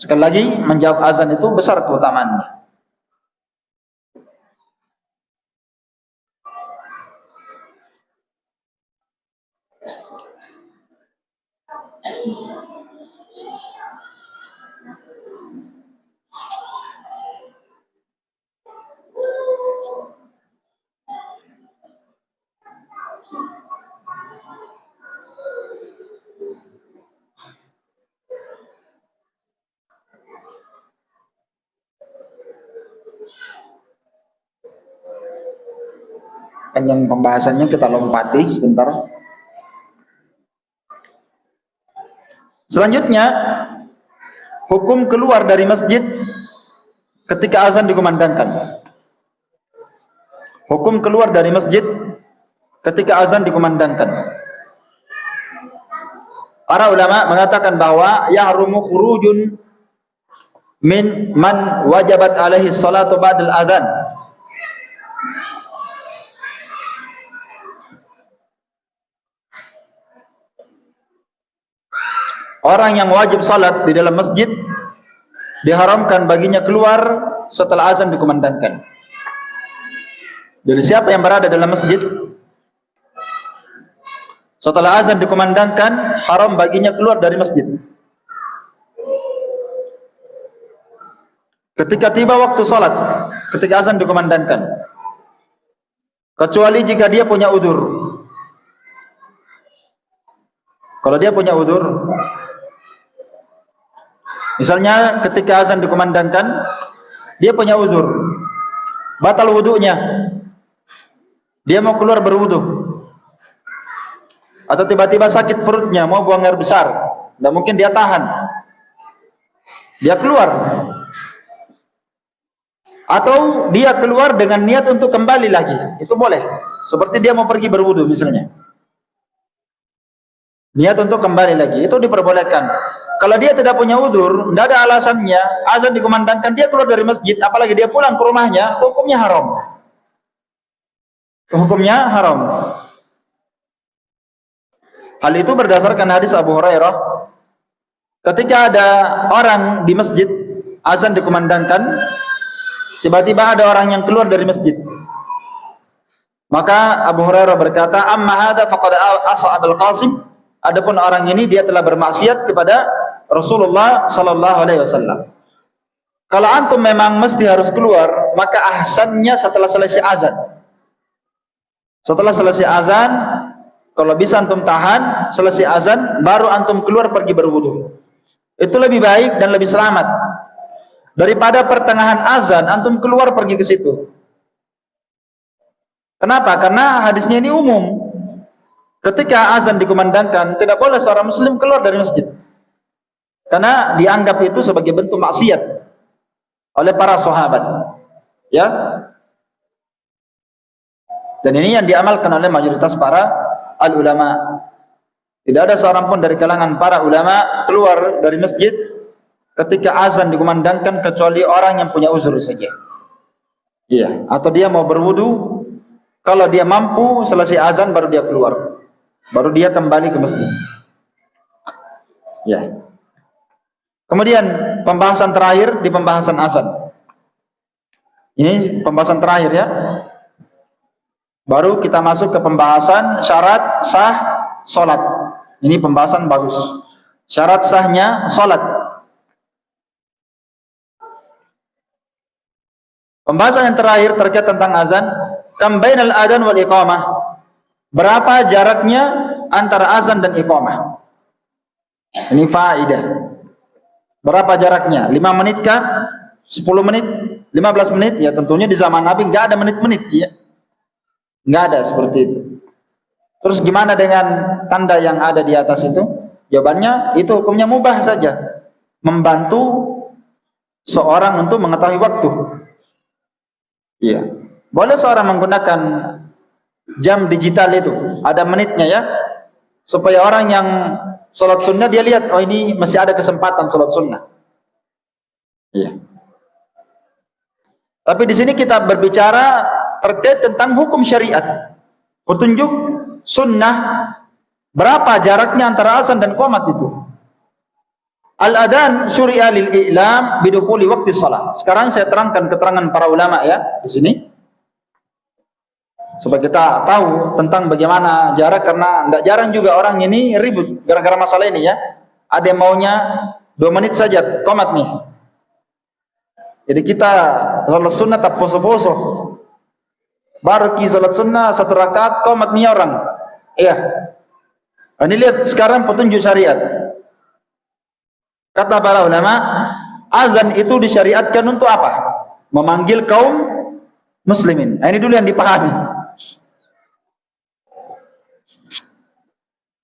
Sekali lagi, menjawab azan itu besar keutamaannya. Panjang pembahasannya, kita lompati sebentar. Selanjutnya, hukum keluar dari masjid ketika azan dikumandangkan. Hukum keluar dari masjid ketika azan dikumandangkan. Para ulama mengatakan bahwa yahrumu khurujun min man wajabat alaihi salatu ba'dal azan. Orang yang wajib salat di dalam masjid diharamkan baginya keluar setelah azan dikumandangkan. Jadi siapa yang berada dalam masjid Setelah azan dikumandangkan, haram baginya keluar dari masjid. Ketika tiba waktu sholat, ketika azan dikumandangkan, kecuali jika dia punya udzur. Kalau dia punya udzur, misalnya ketika azan dikumandangkan, dia punya udzur, batal wudunya, dia mau keluar berwudu, atau tiba-tiba sakit perutnya, mau buang air besar, tidak mungkin dia tahan, dia keluar. Atau dia keluar dengan niat untuk kembali lagi, itu boleh. Seperti dia mau pergi berwudu misalnya, niat untuk kembali lagi, itu diperbolehkan. Kalau dia tidak punya udzur, tidak ada alasannya, azan dikumandangkan, dia keluar dari masjid, apalagi dia pulang ke rumahnya, hukumnya haram. Hukumnya haram. Hal itu berdasarkan hadis Abu Hurairah. Ketika ada orang di masjid, azan dikumandangkan, tiba-tiba ada orang yang keluar dari masjid. Maka Abu Hurairah berkata, "Amma hadza faqad asa Abul Qasim." Adapun orang ini dia telah bermaksiat kepada Rasulullah sallallahu alaihi wasallam. Kalau antum memang mesti harus keluar, maka ahsannya setelah selesai azan. Setelah selesai azan, kalau bisa antum tahan, selesai azan baru antum keluar pergi berwudu. Itu lebih baik dan lebih selamat daripada pertengahan azan antum keluar pergi ke situ. Kenapa? Karena hadisnya ini umum. Ketika azan dikumandangkan, tidak boleh seorang muslim keluar dari masjid, karena dianggap itu sebagai bentuk maksiat oleh para sahabat, ya. Dan ini yang diamalkan oleh mayoritas para al-ulama. Tidak ada seorang pun dari kalangan para ulama keluar dari masjid ketika azan dikumandangkan kecuali orang yang punya uzur saja. Iya, atau dia mau berwudu, kalau dia mampu selesai azan baru dia keluar, baru dia kembali ke masjid. Ya. Kemudian pembahasan terakhir di pembahasan azan. Ini pembahasan terakhir ya. Baru kita masuk ke pembahasan syarat sah salat. Ini pembahasan bagus. Syarat sahnya salat. Pembahasan yang terakhir terkait tentang azan, kam bainal adzan wal iqamah. Berapa jaraknya antara azan dan iqamah? Ini faedah. Berapa jaraknya? 5 menit kah? 10 menit? 15 menit? Ya tentunya di zaman Nabi enggak ada menit-menit ya. Enggak ada seperti itu. Terus gimana dengan tanda yang ada di atas itu? Jawabannya itu hukumnya mubah saja. Membantu seorang untuk mengetahui waktu. Iya. Boleh seorang menggunakan jam digital itu, ada menitnya ya. Supaya orang yang sholat sunnah dia lihat, oh ini masih ada kesempatan sholat sunnah. Iya. Tapi di sini kita berbicara terkait tentang hukum syariat, petunjuk sunnah. Berapa jaraknya antara azan dan qomat itu? Al-adhan syuri'a lil i'lam bidukhuli waqti shalah. Sekarang saya terangkan keterangan para ulama ya di sini, supaya kita tahu tentang bagaimana jarak, karena tidak jarang juga orang ini ribut gara-gara masalah ini ya. Ada yang maunya 2 menit saja qomat nih. Jadi kita salat sunnah tak poso-poso. Baru ki salat sunnah 1 rakaat qomat nih orang. Iya. Ini lihat sekarang petunjuk syariat. Kata para ulama, azan itu disyariatkan untuk apa? Memanggil kaum muslimin. Ini dulu yang dipahami.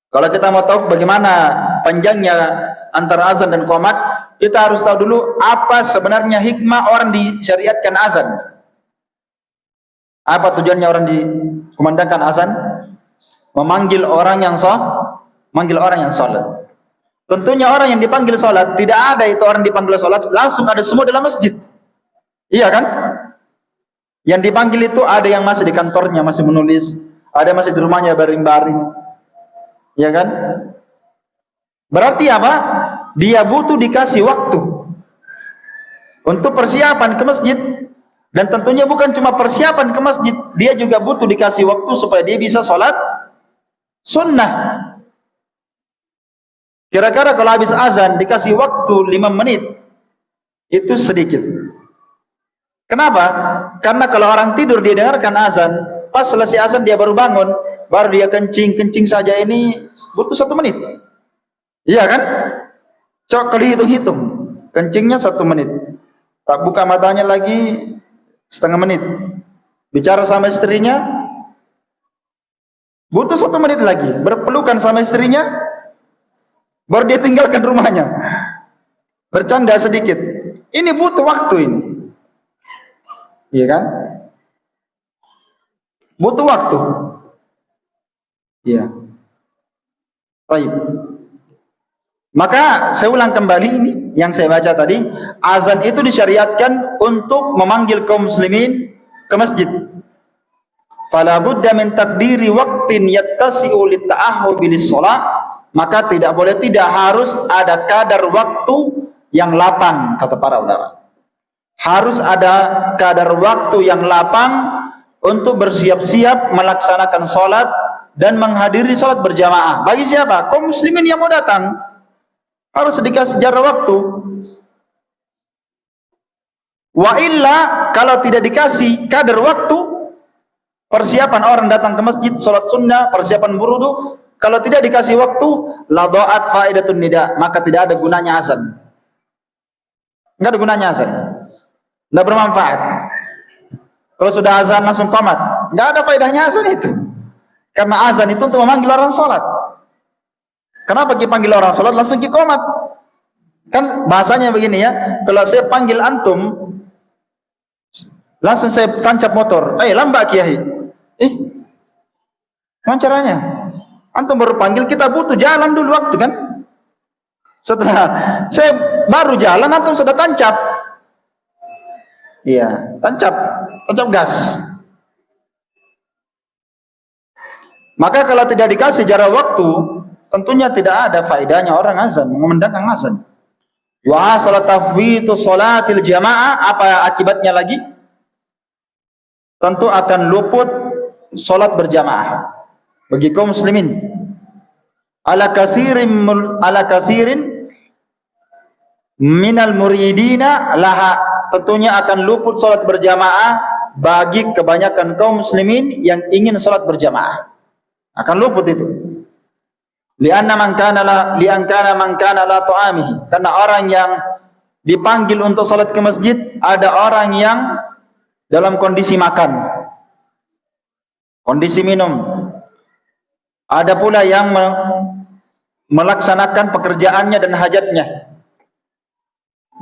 Kalau kita mau tahu bagaimana panjangnya antara azan dan qomat, kita harus tahu dulu apa sebenarnya hikmah orang disyariatkan azan. Apa tujuannya orang dikumandangkan azan? Memanggil orang yang manggil orang yang sholat. Tentunya orang yang dipanggil sholat, tidak ada itu orang dipanggil sholat langsung ada semua dalam masjid. Iya kan? Yang dipanggil itu ada yang masih di kantornya masih menulis, ada yang masih di rumahnya baring-baring. Iya kan? Berarti apa? Dia butuh dikasih waktu untuk persiapan ke masjid. Dan tentunya bukan cuma persiapan ke masjid, dia juga butuh dikasih waktu supaya dia bisa sholat Sunnah. Kira-kira kalau habis azan dikasih waktu 5 menit, itu sedikit. Kenapa? Karena kalau orang tidur dia dengarkan azan, pas selesai azan dia baru bangun, baru dia kencing saja ini butuh 1 menit. Iya kan? Coba kalau hitung-hitung, kencingnya 1 menit. Tak buka matanya lagi setengah menit. Bicara sama istrinya butuh 1 menit lagi. Berpelukan sama istrinya baru dia tinggalkan rumahnya. Bercanda sedikit. Ini butuh waktu ini. Iya kan? Butuh waktu. Iya. Baik. Maka saya ulang kembali ini yang saya baca tadi, azan itu disyariatkan untuk memanggil kaum muslimin ke masjid. Fala budda min taqdiri waqtin yattasi'u lit-ta'ahhubi lis-shalah, maka tidak boleh, tidak harus ada kadar waktu yang lapang, kata para ulama. Harus ada kadar waktu yang lapang untuk bersiap-siap melaksanakan sholat dan menghadiri sholat berjamaah. Bagi siapa? Kaum muslimin yang mau datang. Harus dikasih jarak waktu. Wa illa, kalau tidak dikasih kadar waktu, persiapan orang datang ke masjid, sholat sunnah, persiapan wudu, kalau tidak dikasih waktu, la dha'at faidatun nida, maka tidak ada gunanya azan. Enggak ada gunanya azan. Enggak bermanfaat. Kalau sudah azan langsung qomat, enggak ada faedahnya azan itu. Karena azan itu untuk memanggil orang sholat. Kenapa kita panggil orang sholat langsung kita qomat? Kan bahasanya begini ya, kalau saya panggil antum langsung saya tancap motor, lambat kiai. Gimana caranya? Antum baru panggil, kita butuh jalan dulu waktu kan. Setelah saya baru jalan, antum sudah tancap. Iya, tancap gas. Maka kalau tidak dikasih jarak waktu, tentunya tidak ada faedahnya orang azan, mengumandangkan azan. Wa salat tafwitu salatil jamaah, apa akibatnya lagi? Tentu akan luput salat berjamaah bagi kaum muslimin. Ala kasirin minal muridina laha, tentunya akan luput salat berjamaah bagi kebanyakan kaum muslimin yang ingin salat berjamaah. Akan luput itu. Lianna man kana la ta'amihi, karena orang yang dipanggil untuk salat ke masjid ada orang yang dalam kondisi makan, kondisi minum. Ada pula yang melaksanakan pekerjaannya dan hajatnya.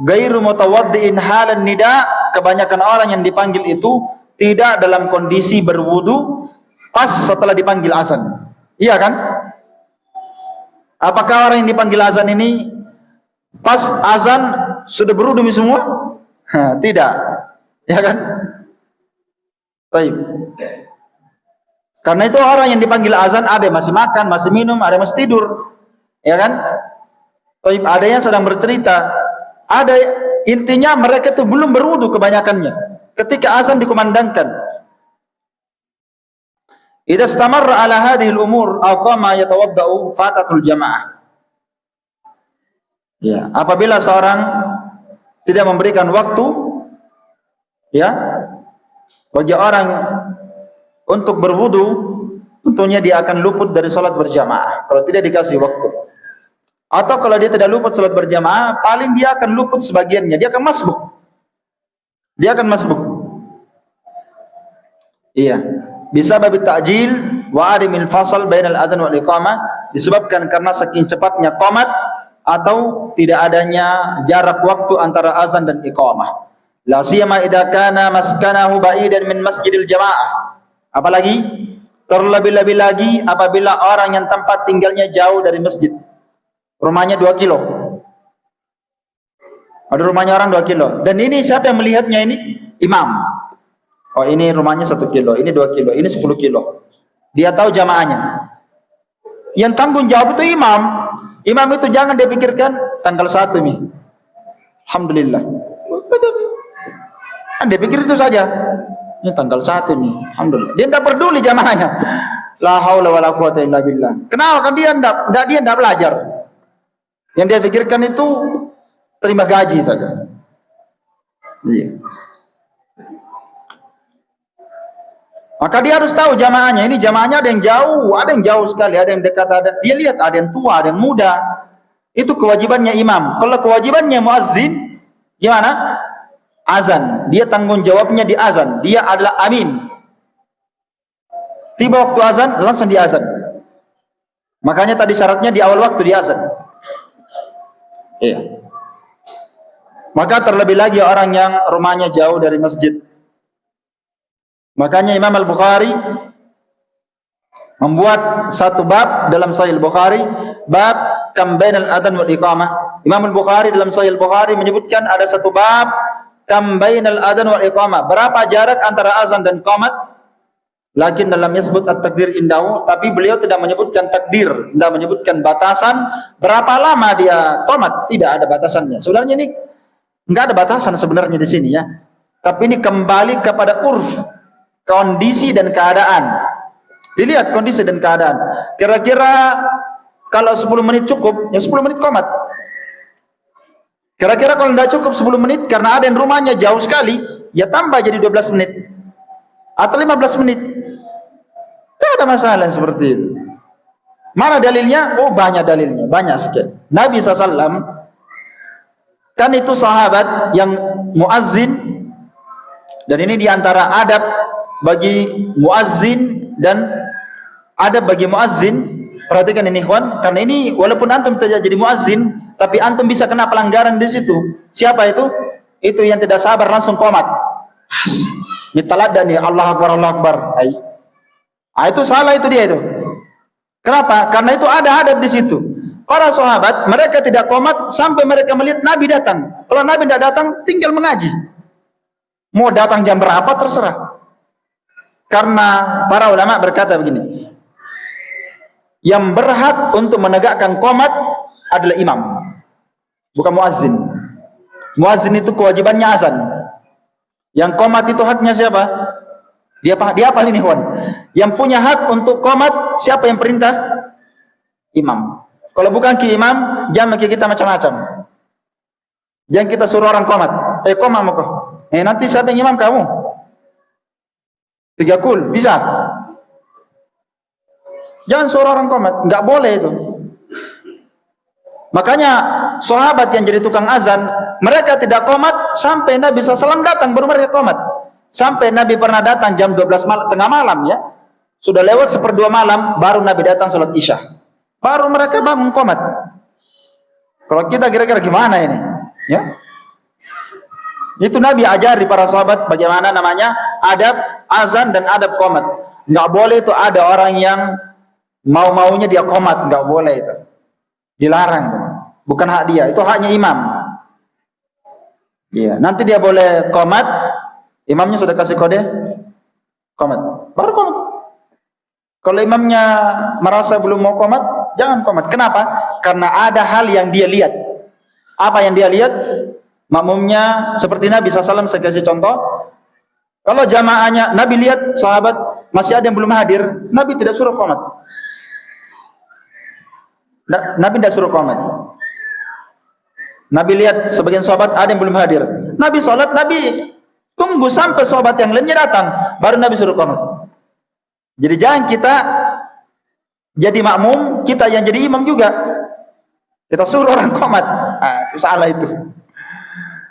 Gairu mutawaddi'in halan nida, kebanyakan orang yang dipanggil itu tidak dalam kondisi berwudu pas setelah dipanggil azan. Iya kan? Apakah orang yang dipanggil azan ini pas azan sudah berwudu semua? Tidak. Ya kan? Baik. Karena itu orang yang dipanggil azan ada yang masih makan, masih minum, ada yang masih tidur. Ya kan? Baik, ada yang sedang bercerita. Ada, intinya mereka itu belum berwudu kebanyakannya ketika azan dikumandangkan. Idza istamarra ala hadhihi al-umur aw qama yatawaddau fatatul jamaah. Ya, apabila seorang tidak memberikan waktu ya bagi orang untuk berwudu, tentunya dia akan luput dari salat berjamaah kalau tidak dikasih waktu. Atau kalau dia tidak luput salat berjamaah, paling dia akan luput sebagiannya, dia akan masbuk. Dia akan masbuk. Iya. Bisa babi ta'jil wa adamil fasal bainal adzan wal iqamah, disebabkan karena saking cepatnya qomat atau tidak adanya jarak waktu antara azan dan iqamah. La siyama idza kana maskanahu ba'idan min masjidil jamaah. Apalagi terlebih-lebih lagi apabila orang yang tempat tinggalnya jauh dari masjid. Rumahnya 2 kilo. Ada rumahnya orang 2 kilo. Dan ini siapa yang melihatnya ini? Imam. Oh, ini rumahnya 1 kilo, ini 2 kilo, ini 10 kilo. Dia tahu jamaahnya. Yang tanggung jawab itu imam. Imam itu jangan dia pikirkan tanggal 1 nih. Alhamdulillah. Dia pikir itu saja. Ini tanggal 1 nih. Alhamdulillah. Dia tidak peduli jamaahnya. La haula wala quwata illa billah. Kenapa? Kan dia enggak belajar. Yang dia pikirkan itu terima gaji saja. Iya. Maka dia harus tahu jamaahnya. Ini jamaahnya ada yang jauh sekali, ada yang dekat, dia lihat ada yang tua, ada yang muda. Itu kewajibannya imam. Kalau kewajibannya muazzin, gimana? Azan. Dia tanggung jawabnya di azan. Dia adalah amin. Tiba waktu azan, langsung di azan. Makanya tadi syaratnya di awal waktu di azan. Iya. Maka terlebih lagi orang yang rumahnya jauh dari masjid. Makanya Imam Al-Bukhari membuat satu bab dalam Sahih Al-Bukhari, bab kam bainal adzan wal iqamah. Imam Al-Bukhari dalam Sahih Al-Bukhari menyebutkan ada satu bab kam bainal adzan wal iqamah. Berapa jarak antara azan dan qamat? Lakin dalam disebut at-takdir indahu, tapi beliau tidak menyebutkan takdir, tidak menyebutkan batasan berapa lama dia qamat, tidak ada batasannya. Sebenarnya ini enggak ada batasan sebenarnya di sini ya. Tapi ini kembali kepada urf, kondisi dan keadaan. Dilihat kondisi dan keadaan. Kira-kira kalau 10 menit cukup, ya 10 menit qamat. Kira-kira kalau tidak cukup 10 menit karena ada yang rumahnya jauh sekali, ya tambah jadi 12 menit atau 15 menit. Tidak ada masalah seperti itu. Mana dalilnya? Oh, banyak dalilnya, banyak sekali. Nabi SAW kan itu sahabat yang muazzin, dan ini diantara adab bagi muazzin dan adab bagi muazzin. Perhatikan ini ikhwan, karena ini walaupun antum tidak jadi muazzin, tapi antum bisa kena pelanggaran di situ. Siapa itu? Itu yang tidak sabar langsung qomat. Mitaladan ya, Allah Akbar, Allah Akbar. Itu salah itu dia itu. Kenapa? Karena itu ada adab di situ. Para sahabat mereka tidak qomat sampai mereka melihat Nabi datang. Kalau Nabi tidak datang, tinggal mengaji. Mau datang jam berapa terserah. Karena para ulama berkata begini, yang berhak untuk menegakkan qomat adalah imam, bukan muazzin. Muazzin itu kewajibannya azan. Yang qomat itu haknya siapa? Dia apa ini kawan? Yang punya hak untuk qomat siapa yang perintah? Imam. Kalau bukan ki imam, jangan kita macam-macam. Jangan kita suruh orang qomat. Qomat mau kau. Nanti siapa yang imam kamu? 3 kul, bisa? Jangan suruh orang qomat, enggak boleh itu. Makanya sahabat yang jadi tukang azan, mereka tidak qomat sampai Nabi SAW datang, baru mereka qomat. Sampai Nabi pernah datang jam 12 malam, tengah malam ya. Sudah lewat 1/2 malam, baru Nabi datang sholat isya. Baru mereka bangun qomat. Kalau kita kira-kira gimana ini? Ya. Itu Nabi ajari para sahabat bagaimana namanya adab azan dan adab qomat. Enggak boleh itu ada orang yang mau-maunya dia qomat, enggak boleh itu. Dilarang itu. Bukan hak dia, itu haknya imam. Iya, nanti dia boleh qomat, imamnya sudah kasih kode qomat, baru qomat. Kalau imamnya merasa belum mau qomat, jangan qomat. Kenapa? Karena ada hal yang dia lihat. Apa yang dia lihat? Makmumnya seperti Nabi SAW, saya kasih contoh. Kalau jamaahnya Nabi lihat sahabat masih ada yang belum hadir, Nabi tidak suruh qomat. Nabi tidak suruh qomat. Nabi lihat sebagian sahabat ada yang belum hadir, Nabi sholat, Nabi tunggu sampai sahabat yang lainnya datang, baru Nabi suruh qomat. Jadi jangan kita jadi makmum, kita yang jadi imam juga. Kita suruh orang qomat. Itu salah itu.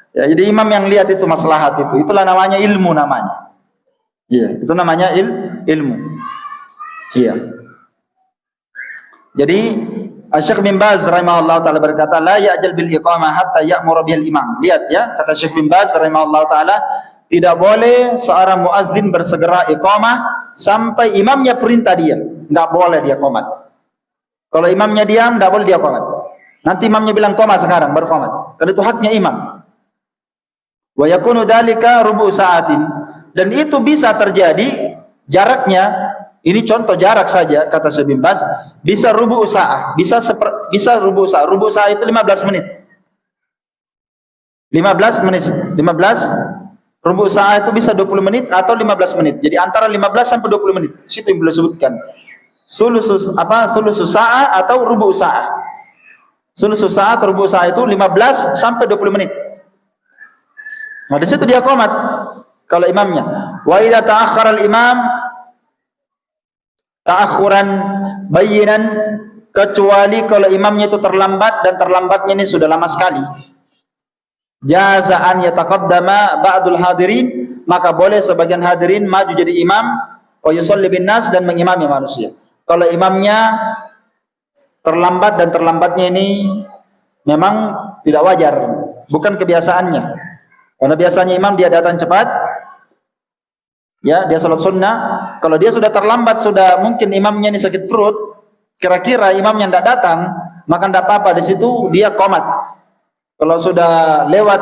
Ya, jadi imam yang lihat itu maslahat itu. Itulah namanya ilmu namanya. Iya, itu namanya ilmu. Iya. Jadi Syekh bin Baz rahimahullah taala berkata, la ya'jal bil iqamah hatta ya'muru bil imam. Lihat ya, kata Syekh bin Baz rahimahullah taala, tidak boleh seorang muazzin bersegera iqamah sampai imamnya perintah dia. Enggak boleh dia qomat. Kalau imamnya diam, enggak boleh dia qomat. Nanti imamnya bilang qomat sekarang baru qomat. Karena itu haknya imam. Wa yakunu dzalika rubu' sa'atin. Dan itu bisa terjadi jaraknya, ini contoh jarak saja kata Syekh bin Baz, bisa rubu' sa'ah, bisa rubu' sa'ah. Rubu' sa'ah itu 15 menit. 15 menit, 15 rubu' sa'ah itu bisa 20 menit atau 15 menit. Jadi antara 15 sampai 20 menit. Situ yang boleh sebutkan. sulusus sa'ah atau rubu' sa'ah. Sulusus sa'ah atau rubu' sa'ah itu 15 sampai 20 menit. Nah, di situ dia qomat kalau imamnya. Wa idza ta'akhkhara al-imam ta'akhuran bayyinan, kecuali kalau imamnya itu terlambat dan terlambatnya ini sudah lama sekali. Jaza'an yataqaddama ba'dul hadirin, maka boleh sebagian hadirin maju jadi imam wa yusalli bin nas, dan mengimami manusia. Kalau imamnya terlambat dan terlambatnya ini memang tidak wajar, bukan kebiasaannya. Karena biasanya imam dia datang cepat, ya, dia salat sunnah. Kalau dia sudah terlambat, sudah mungkin imamnya ini sakit perut, kira-kira imamnya tidak datang, maka tidak apa-apa, di situ dia qomat. Kalau sudah lewat,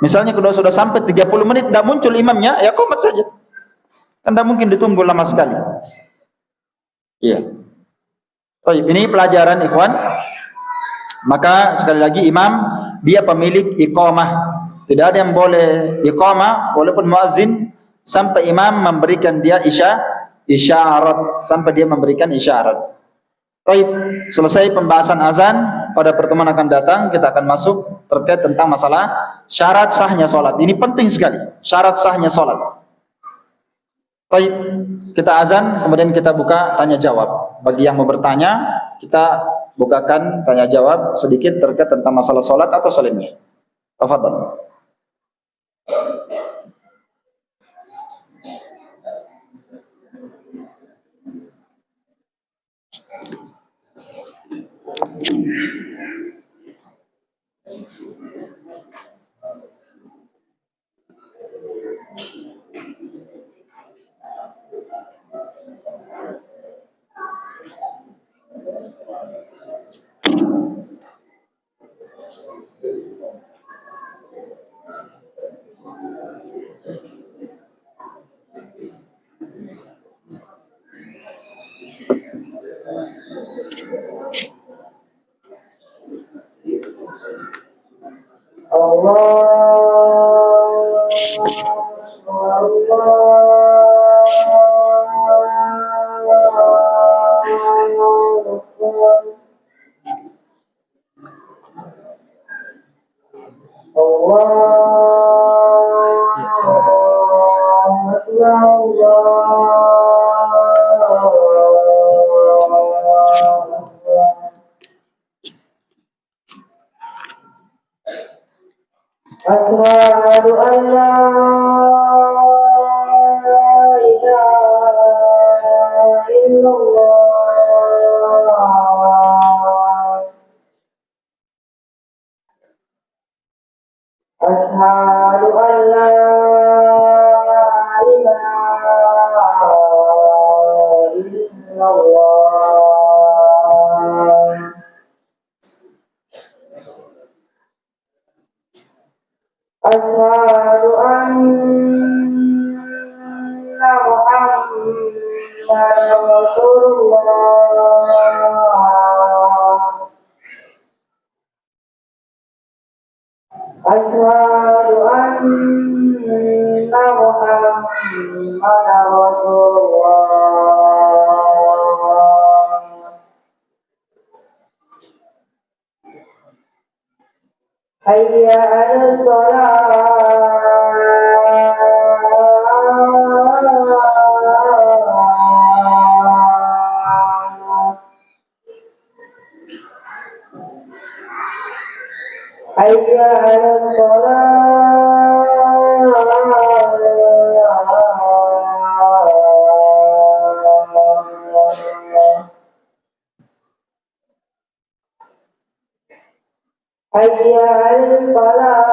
misalnya kalau sudah sampai 30 menit tidak muncul imamnya, ya qomat saja. Kan tidak mungkin ditunggu lama sekali. Iya. Baik, ini pelajaran ikhwan. Maka sekali lagi imam dia pemilik iqamah. Tidak ada yang boleh iqamah walaupun muazzin sampai imam memberikan dia isyarat, sampai dia memberikan isyarat. Baik, selesai pembahasan azan. Pada pertemuan akan datang kita akan masuk terkait tentang masalah syarat sahnya salat. Ini penting sekali, syarat sahnya salat. Baik, kita azan kemudian kita buka tanya jawab. Bagi yang mau bertanya, kita bukakan tanya jawab sedikit terkait tentang masalah salat atau selainnya. Tafadhal. Asyhadu an la ilaha illallah. Asyhadu an la ilaha illallah. Asyhadu anna Muhammadan Rasulullah. Asyhadu anna Muhammadan Rasulullah. Hayya 'alas shalah. Hayya 'alas shalah. Hayya 'alal falah.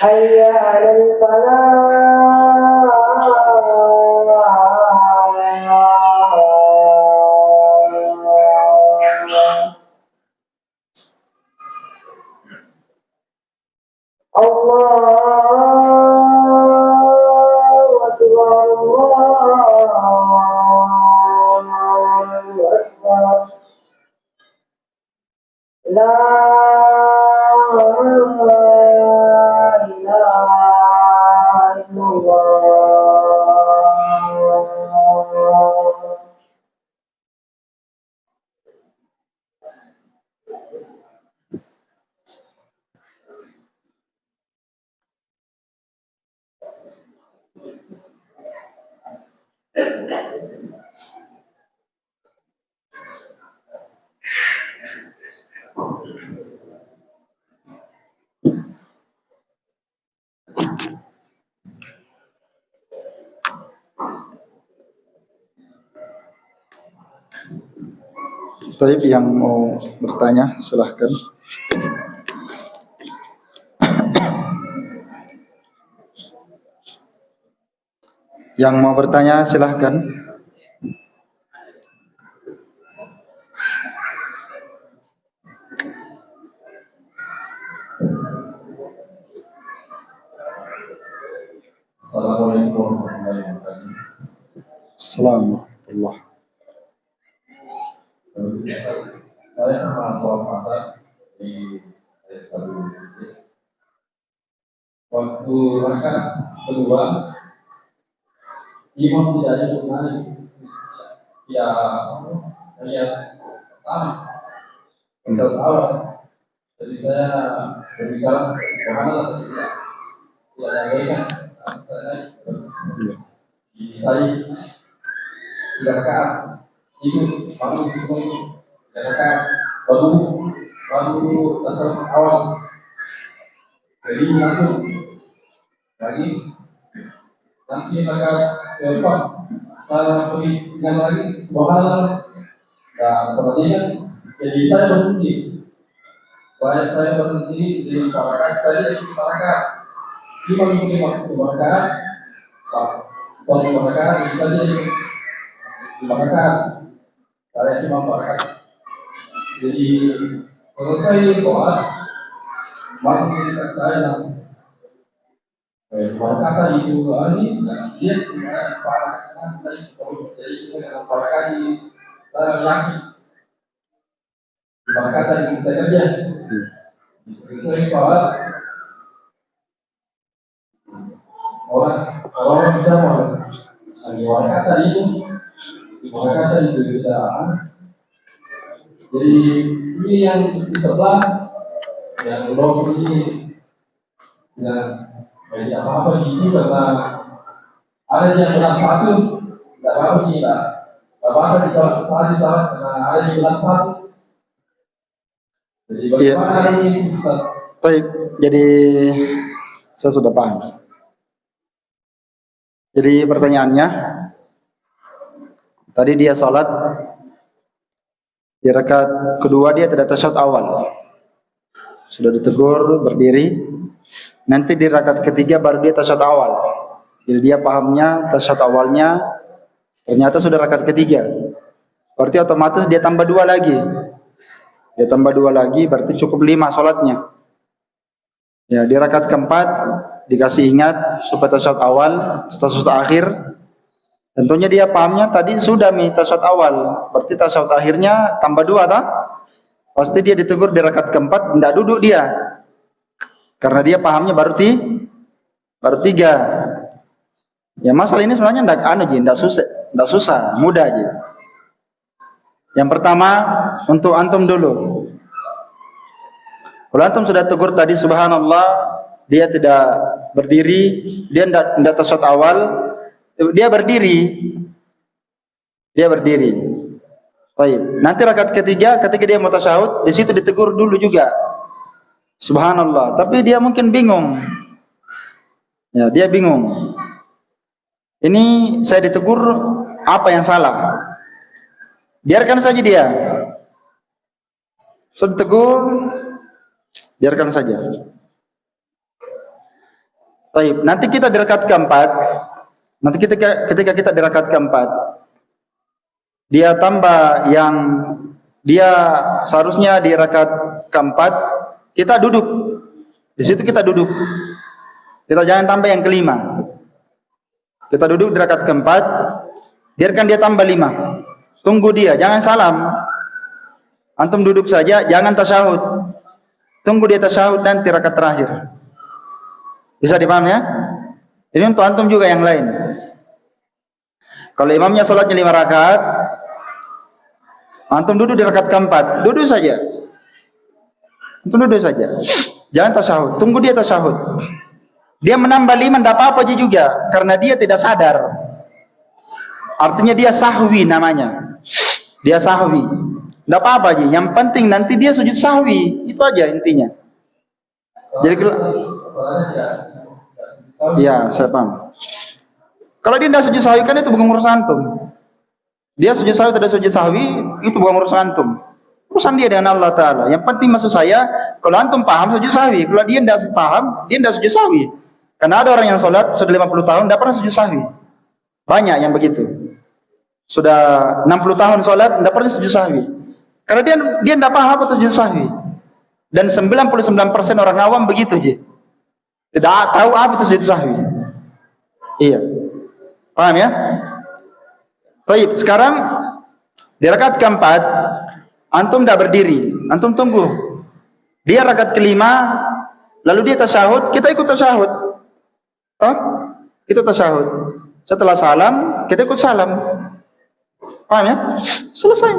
Hayya 'alal falah. Allahu Akbar, Allahu Akbar. La ilaha illallah. Taib, yang mau bertanya silahkan. Yang mau bertanya silahkan. Assalamualaikum warahmatullahi wabarakatuh. Assalamualaikum. Saya pernah sholat asar di satu masjid. Waktu rakaat kedua, imam tidak nyebut naik. Ya, ayat pertama, ayat awal. Jadi saya berbicara, subhanallah, tidak ada saya tidak rakaat itu baru semua itu tidak rakaat baru tasawuf awal. Jadi langsung lagi nanti rakaat keempat saya pergi dengan lagi subhanallah dan pertanyaan. Jadi saya berhenti, banyak saya berhenti di rakaat saya di rakaat lima rakaat. Soal rakaat bisa jadi 5 rakaat, saya cuma 4 rakaat. Jadi selesai sholat, baru mengingat saya kata itu ini, dan dia para tadi jadi saya para kali saya yakin kata itu kita kerja. Selesai sholat, orang bicara kata itu beda. Jadi ini yang di sebelah yang belum ini yang jadi apa gitu karena ada yang bilang satu tidak apa tidak apa di saat karena ada yang bilang satu. Jadi bagaimana ini Ustaz? Baik, jadi saya sudah paham. Jadi pertanyaannya, tadi dia sholat di rakaat kedua dia tidak tasyahud awal, sudah ditegur berdiri. Nanti di rakaat ketiga baru dia tasyahud awal. Jadi dia pahamnya tasyahud awalnya ternyata sudah rakaat ketiga. Berarti otomatis dia tambah 2 lagi. Dia tambah 2 lagi berarti cukup 5 sholatnya. Ya, di rakaat keempat dikasih ingat supaya tasyahud awal, tasyahud akhir. Tentunya dia pahamnya tadi sudah tasyahud awal, berarti tasyahud akhirnya tambah 2 tak? Pasti dia ditegur di rakaat keempat, tidak duduk dia. Karena dia pahamnya baru 3. Ya masalah ini sebenarnya tidak susah, mudah aja. Yang pertama untuk antum dulu. Kalau antum sudah tegur tadi subhanallah, dia tidak berdiri, dia tidak tasyahud awal, dia berdiri. Baik. Nanti rakaat ketiga ketika dia mau tasyahud, di situ ditegur dulu juga. Subhanallah, tapi dia mungkin bingung. Ya, dia bingung. Ini saya ditegur, apa yang salah? Biarkan saja dia. Sudah ditegur, biarkan saja. Baik, nanti kita di rakaat keempat. Nanti ketika kita di rakaat keempat, dia tambah yang dia seharusnya di rakaat keempat, kita duduk. Di situ kita duduk. Kita jangan tambah yang kelima. Kita duduk di rakaat keempat, biarkan dia tambah 5. Tunggu dia, jangan salam. Antum duduk saja, jangan tasyahud. Tunggu dia tasyahud nanti rakaat terakhir. Bisa dipahami ya? Ini untuk antum juga yang lain. Kalau imamnya sholatnya 5 rakaat, antum duduk di rakaat keempat, duduk saja. Antum duduk saja. Jangan tasyahud, tunggu dia tasyahud. Dia menambah 5 tidak apa-apa juga, karena dia tidak sadar. Artinya dia sahwi namanya. Dia sahwi. Tidak apa-apa aja. Yang penting nanti dia sujud sahwi. Itu aja intinya. Jadi ya, saya paham. Kalau dia tidak sujud sahwi kan itu bukan urusan antum. Dia sujud sahwi tidak sujud sahwi itu bukan urusan antum. Urusan dia dengan Allah Ta'ala. Yang penting maksud saya, kalau antum paham sujud sahwi. Kalau dia tidak paham, dia tidak sujud sahwi. Karena ada orang yang sholat sudah 50 tahun tidak pernah sujud sahwi. Banyak yang begitu. Sudah 60 tahun sholat tidak pernah sujud sahwi. Karena dia tidak paham apa sujud sahwi. Dan 99% orang awam begitu je. Tidak tahu apa itu sujud sahwi. Iya. Paham ya? Baik, sekarang di rakaat keempat antum tidak berdiri, antum tunggu. Dia rakaat kelima, lalu dia tasyahud, kita ikut tasyahud. Oh, itu tasyahud. Setelah salam, kita ikut salam. Paham ya? Selesai.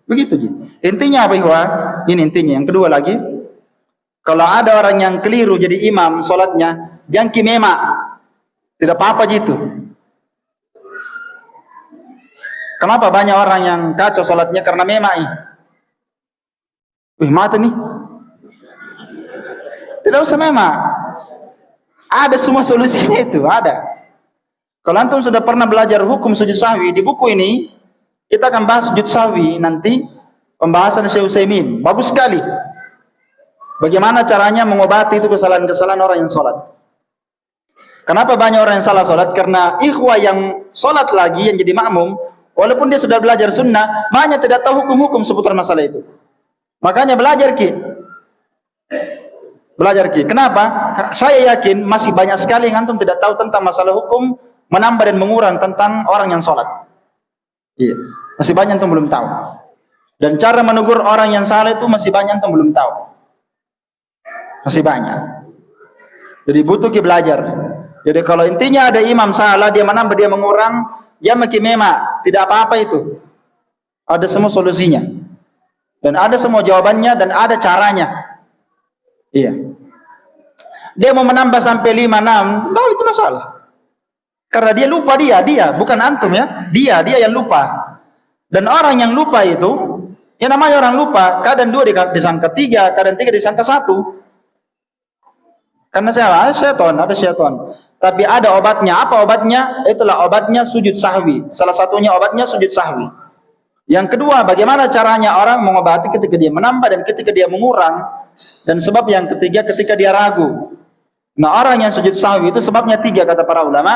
Begitu ji. Intinya apa ihwa? Ini intinya. Yang kedua lagi, kalau ada orang yang keliru jadi imam sholatnya, jangan kimema. Tidak apa-apa gitu. Kenapa banyak orang yang kacau sholatnya karena memai? Mata nih. Tidak usah mema. Ada semua solusinya itu, ada. Kalau antum sudah pernah belajar hukum sujud sahwi di buku ini, kita akan bahas sujud sahwi nanti, pembahasan Syekh Utsaimin. Bagus sekali. Bagaimana caranya mengobati itu kesalahan-kesalahan orang yang sholat. Kenapa banyak orang yang salah sholat? Karena ikhwah yang sholat lagi, yang jadi makmum, walaupun dia sudah belajar sunnah, banyak tidak tahu hukum-hukum seputar masalah itu. Makanya belajar ki. Belajar ki. Kenapa? Saya yakin masih banyak sekali yang antum tidak tahu tentang masalah hukum, menambah dan mengurang tentang orang yang sholat. Iya. Masih banyak antum belum tahu. Dan cara menegur orang yang salah itu masih banyak antum belum tahu. Masih banyak. Jadi butuh ki belajar. Jadi kalau intinya ada imam salah, dia menambah, dia mengurang, dia makin mema, tidak apa-apa itu. Ada semua solusinya. Dan ada semua jawabannya dan ada caranya. Iya. Dia mau menambah sampai 5, 6, enggak itu masalah. Karena dia lupa dia, bukan antum ya. Dia yang lupa. Dan orang yang lupa itu, yang namanya orang lupa, kadang 2 disangka 3, kadang 3 disangka 1. Karena ada syaitan. Tapi ada obatnya. Apa obatnya? Itulah obatnya sujud sahwi. Salah satunya obatnya sujud sahwi. Yang kedua, bagaimana caranya orang mengobati ketika dia menambah dan ketika dia mengurang. Dan sebab yang ketiga, ketika dia ragu. Nah, orang yang sujud sahwi itu sebabnya 3 kata para ulama.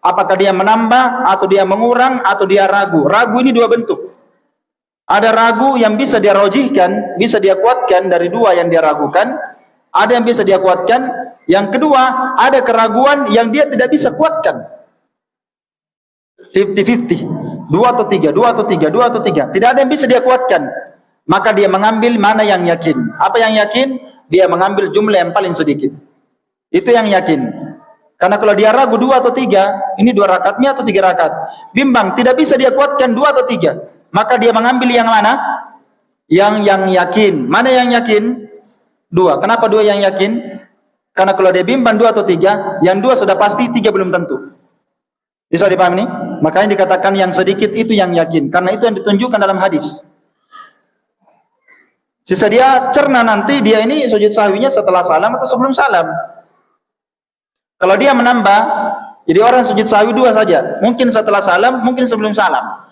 Apakah dia menambah, atau dia mengurang, atau dia ragu. Ragu ini 2 bentuk. Ada ragu yang bisa dia rojihkan, bisa dia kuatkan dari 2 yang dia ragukan. Ada yang bisa dia kuatkan. Yang kedua, ada keraguan yang dia tidak bisa kuatkan. 50-50. 2 atau 3, 2 atau 3, 2 atau 3. Tidak ada yang bisa dia kuatkan. Maka dia mengambil mana yang yakin. Apa yang yakin? Dia mengambil jumlah yang paling sedikit. Itu yang yakin. Karena kalau dia ragu 2 atau 3, ini 2 rakaatnya atau 3 rakaat. Bimbang, tidak bisa dia kuatkan 2 atau 3. Maka dia mengambil yang mana? Yang yakin. Mana yang yakin? 2. Kenapa 2 yang yakin? Karena kalau dia bimbang 2 atau 3, yang 2 sudah pasti, 3 belum tentu. Bisa dipahami nih? Makanya dikatakan yang sedikit itu yang yakin. Karena itu yang ditunjukkan dalam hadis. Sisa dia cerna nanti, dia ini sujud sahwinya setelah salam atau sebelum salam. Kalau dia menambah, jadi orang sujud sahwi 2 saja. Mungkin setelah salam, mungkin sebelum salam.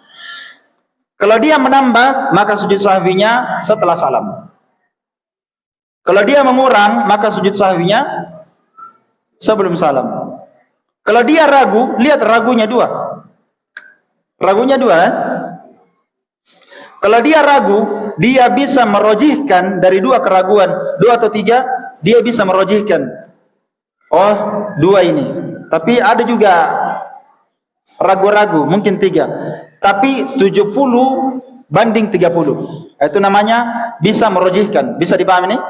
Kalau dia menambah, maka sujud sahwinya setelah salam. Kalau dia mengurang, maka sujud sahwinya sebelum salam. Kalau dia ragu, lihat ragunya 2. Ragunya 2. Kalau dia ragu, dia bisa merojihkan dari 2 keraguan. 2 atau 3, dia bisa merojihkan. Oh, 2 ini. Tapi ada juga ragu-ragu, mungkin 3. Tapi 70 banding 30. Itu namanya bisa merojihkan. Bisa dipahami nih?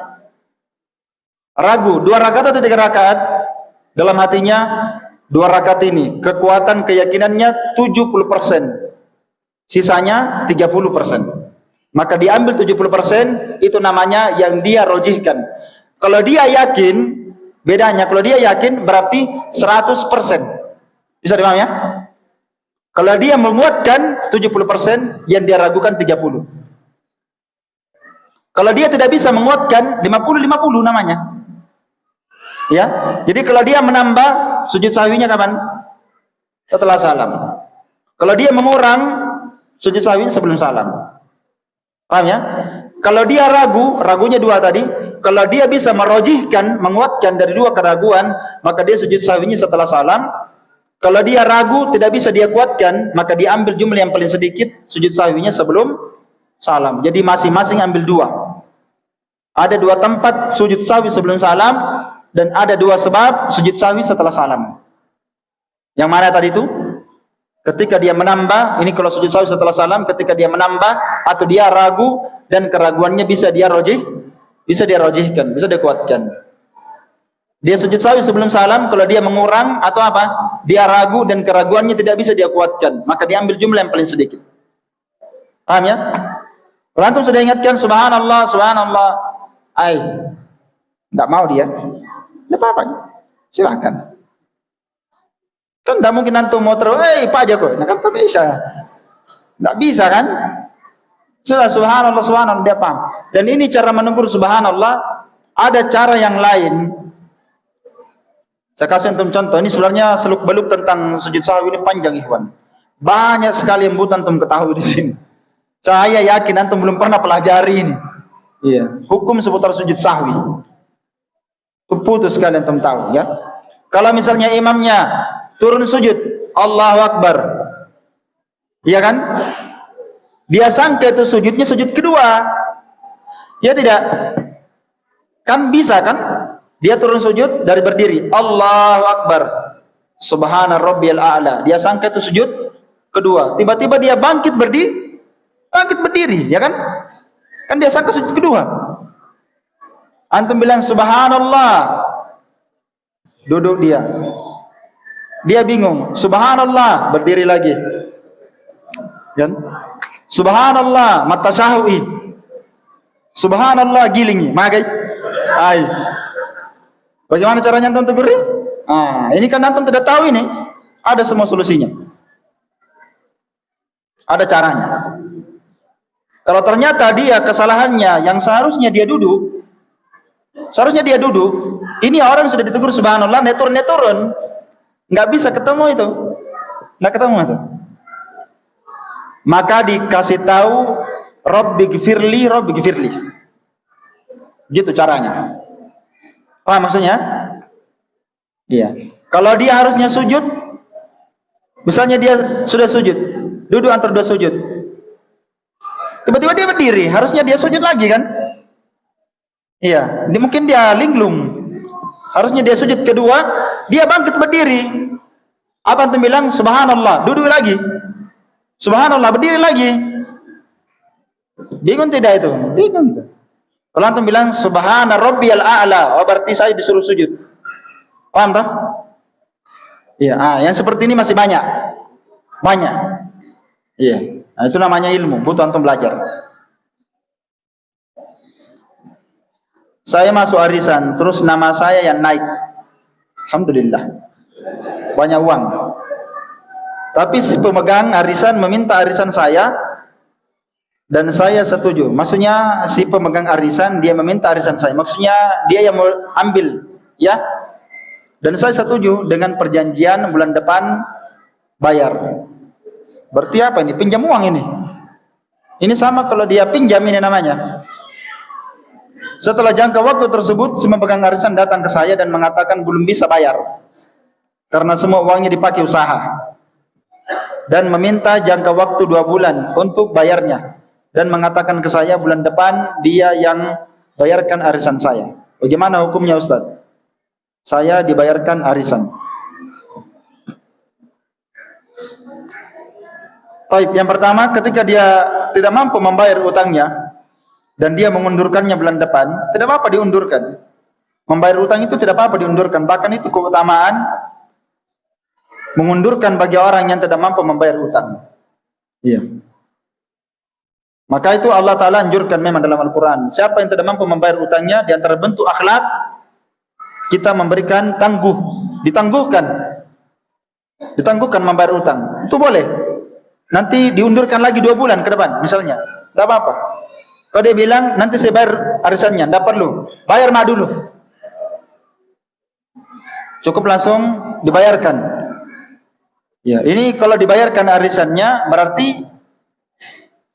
Ragu, 2 rakaat atau 3 rakaat? Dalam hatinya 2 rakaat ini kekuatan keyakinannya 70%. Sisanya 30%. Maka diambil 70%, itu namanya yang dia rojihkan. Kalau dia yakin, bedanya kalau dia yakin berarti 100%. Bisa dipahami ya? Kalau dia menguatkan 70%, yang dia ragukan 30%. Kalau dia tidak bisa menguatkan 50-50 namanya. Ya. Jadi kalau dia menambah sujud sahwinya kapan? Setelah salam. Kalau dia mengurang sujud sahwinya sebelum salam. Paham ya? Kalau dia ragu, ragunya 2 tadi. Kalau dia bisa merojihkan, menguatkan dari 2 keraguan, maka dia sujud sahwinya setelah salam. Kalau dia ragu, tidak bisa dia kuatkan, maka dia ambil jumlah yang paling sedikit, sujud sahwinya sebelum salam. Jadi masing-masing ambil 2. Ada 2 tempat sujud sahwi sebelum salam, dan ada 2 sebab sujud sahwi setelah salam. Yang mana tadi itu? Ketika dia menambah, ini kalau sujud sahwi setelah salam, ketika dia menambah atau dia ragu dan keraguannya bisa dia rojihkan, bisa dia kuatkan. Dia sujud sahwi sebelum salam, kalau dia mengurang atau apa? Dia ragu dan keraguannya tidak bisa dia kuatkan, maka dia ambil jumlah yang paling sedikit. Paham ya? Kalau antum sudah ingatkan subhanallah, subhanallah, enggak mau dia. Enggak apa-apa. Silakan. Kan tidak mungkin antum mau terus, Pak Joko, nah kan tak bisa. Tidak bisa kan? Sudah subhanallah, subhanallah, dia paham. Dan ini cara menegur subhanallah, ada cara yang lain. Saya kasih antum contoh, ini sebenarnya seluk-beluk tentang sujud sahwi ini panjang ikhwan. Banyak sekali yang butuh antum ketahui di sini. Saya yakin antum belum pernah pelajari ini. Iya, hukum seputar sujud sahwi. Itu putus sekali antum tahu ya. Kalau misalnya imamnya turun sujud, Allahu Akbar, iya kan? Dia sangka itu sujudnya sujud kedua, ya tidak? Kan bisa kan? Dia turun sujud dari berdiri, Allahu Akbar, Subhana Rabbiyal A'la. Dia sangka itu sujud kedua. Tiba-tiba dia bangkit berdiri, ya kan? Kan dia sangka sujud kedua. Antum bilang Subhanallah, duduk dia. Dia bingung, subhanallah, berdiri lagi. Kan? Subhanallah, mata syahwi. Subhanallah, gilingi, magai. Bagaimana caranya antum tegur? Ini kan antum tidak tahu ini. Ada semua solusinya. Ada caranya. Kalau ternyata dia kesalahannya yang seharusnya dia duduk, ini orang sudah ditegur subhanallah, turun. Nggak bisa ketemu itu, nggak ketemu itu. Maka dikasih tahu Rabbighfirli, gitu caranya. Paham maksudnya? Iya. Kalau dia harusnya sujud, misalnya dia sudah sujud, duduk antara 2 sujud, tiba-tiba dia berdiri, harusnya dia sujud lagi kan? Iya. Mungkin dia linglung, harusnya dia sujud kedua, dia bangkit berdiri. Apa antum bilang? Subhanallah, duduk lagi. Subhanallah, berdiri lagi. Bingung tidak itu? Bingung tidak? Kalau antum bilang Subhana Rabbiyal A'la, berarti saya disuruh sujud. Paham tak? Iya. Yang seperti ini masih banyak. Iya. Itu namanya ilmu, butuh antum belajar. Saya masuk arisan, terus nama saya yang naik. Alhamdulillah, banyak uang. Tapi si pemegang arisan meminta arisan saya, dan saya setuju. Maksudnya si pemegang arisan dia meminta arisan saya. Maksudnya dia yang mau ambil, ya. Dan saya setuju dengan perjanjian bulan depan bayar. Berarti apa ini? Pinjam uang ini. Ini sama kalau dia pinjam ini namanya. Setelah jangka waktu tersebut, si pemegang arisan datang ke saya dan mengatakan belum bisa bayar karena semua uangnya dipakai usaha, dan meminta jangka waktu 2 bulan untuk bayarnya, dan mengatakan ke saya bulan depan dia yang bayarkan arisan saya. Bagaimana hukumnya Ustaz? Saya dibayarkan arisan. Baik, yang pertama, ketika dia tidak mampu membayar utangnya, dan dia mengundurkannya bulan depan, tidak apa-apa diundurkan. Membayar utang itu tidak apa-apa diundurkan. Bahkan itu keutamaan mengundurkan bagi orang yang tidak mampu membayar utang. Iya. Maka itu Allah Ta'ala anjurkan memang dalam Al-Quran. Siapa yang tidak mampu membayar utangnya, di antara bentuk akhlak, kita memberikan ditangguhkan membayar utang. Itu boleh. Nanti diundurkan lagi 2 bulan ke depan, misalnya. Tidak apa-apa. Kalau dia bilang, nanti saya bayar arisannya, tidak perlu. Bayar mah dulu. Cukup langsung dibayarkan. Ya, ini kalau dibayarkan arisannya, berarti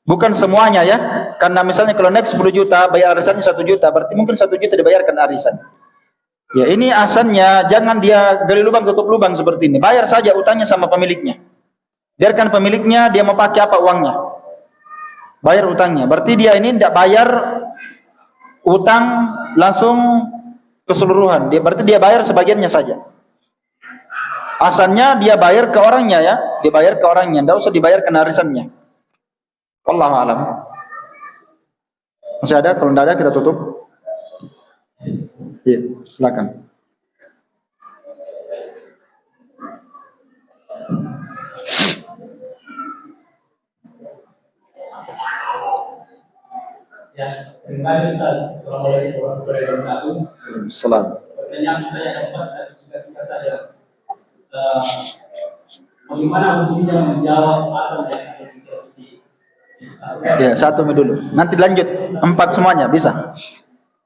bukan semuanya ya. Karena misalnya kalau naik 10 juta, bayar arisannya 1 juta, berarti mungkin 1 juta dibayarkan arisan. Ya, ini asalnya jangan dia gali lubang tutup lubang seperti ini. Bayar saja utangnya sama pemiliknya. Biarkan pemiliknya dia mau pakai apa uangnya. Bayar utangnya. Berarti dia ini tidak bayar utang langsung keseluruhan. Berarti dia bayar sebagiannya saja. Asalnya dia bayar ke orangnya ya. Dibayar ke orangnya. Tidak usah dibayarkan arisannya. Wallahu a'lam. Masih ada? Kalau tidak ada kita tutup. Iya, silakan. Ya, terima kasih Ustaz. Assalamualaikum warahmatullahi wabarakatuh. Salam. Pertanyaan saya dapat dari singkat saja. Bagaimana hukumnya menjawab azan yang ada di televisi? Ya, 1 dulu. Nanti lanjut 4 semuanya bisa.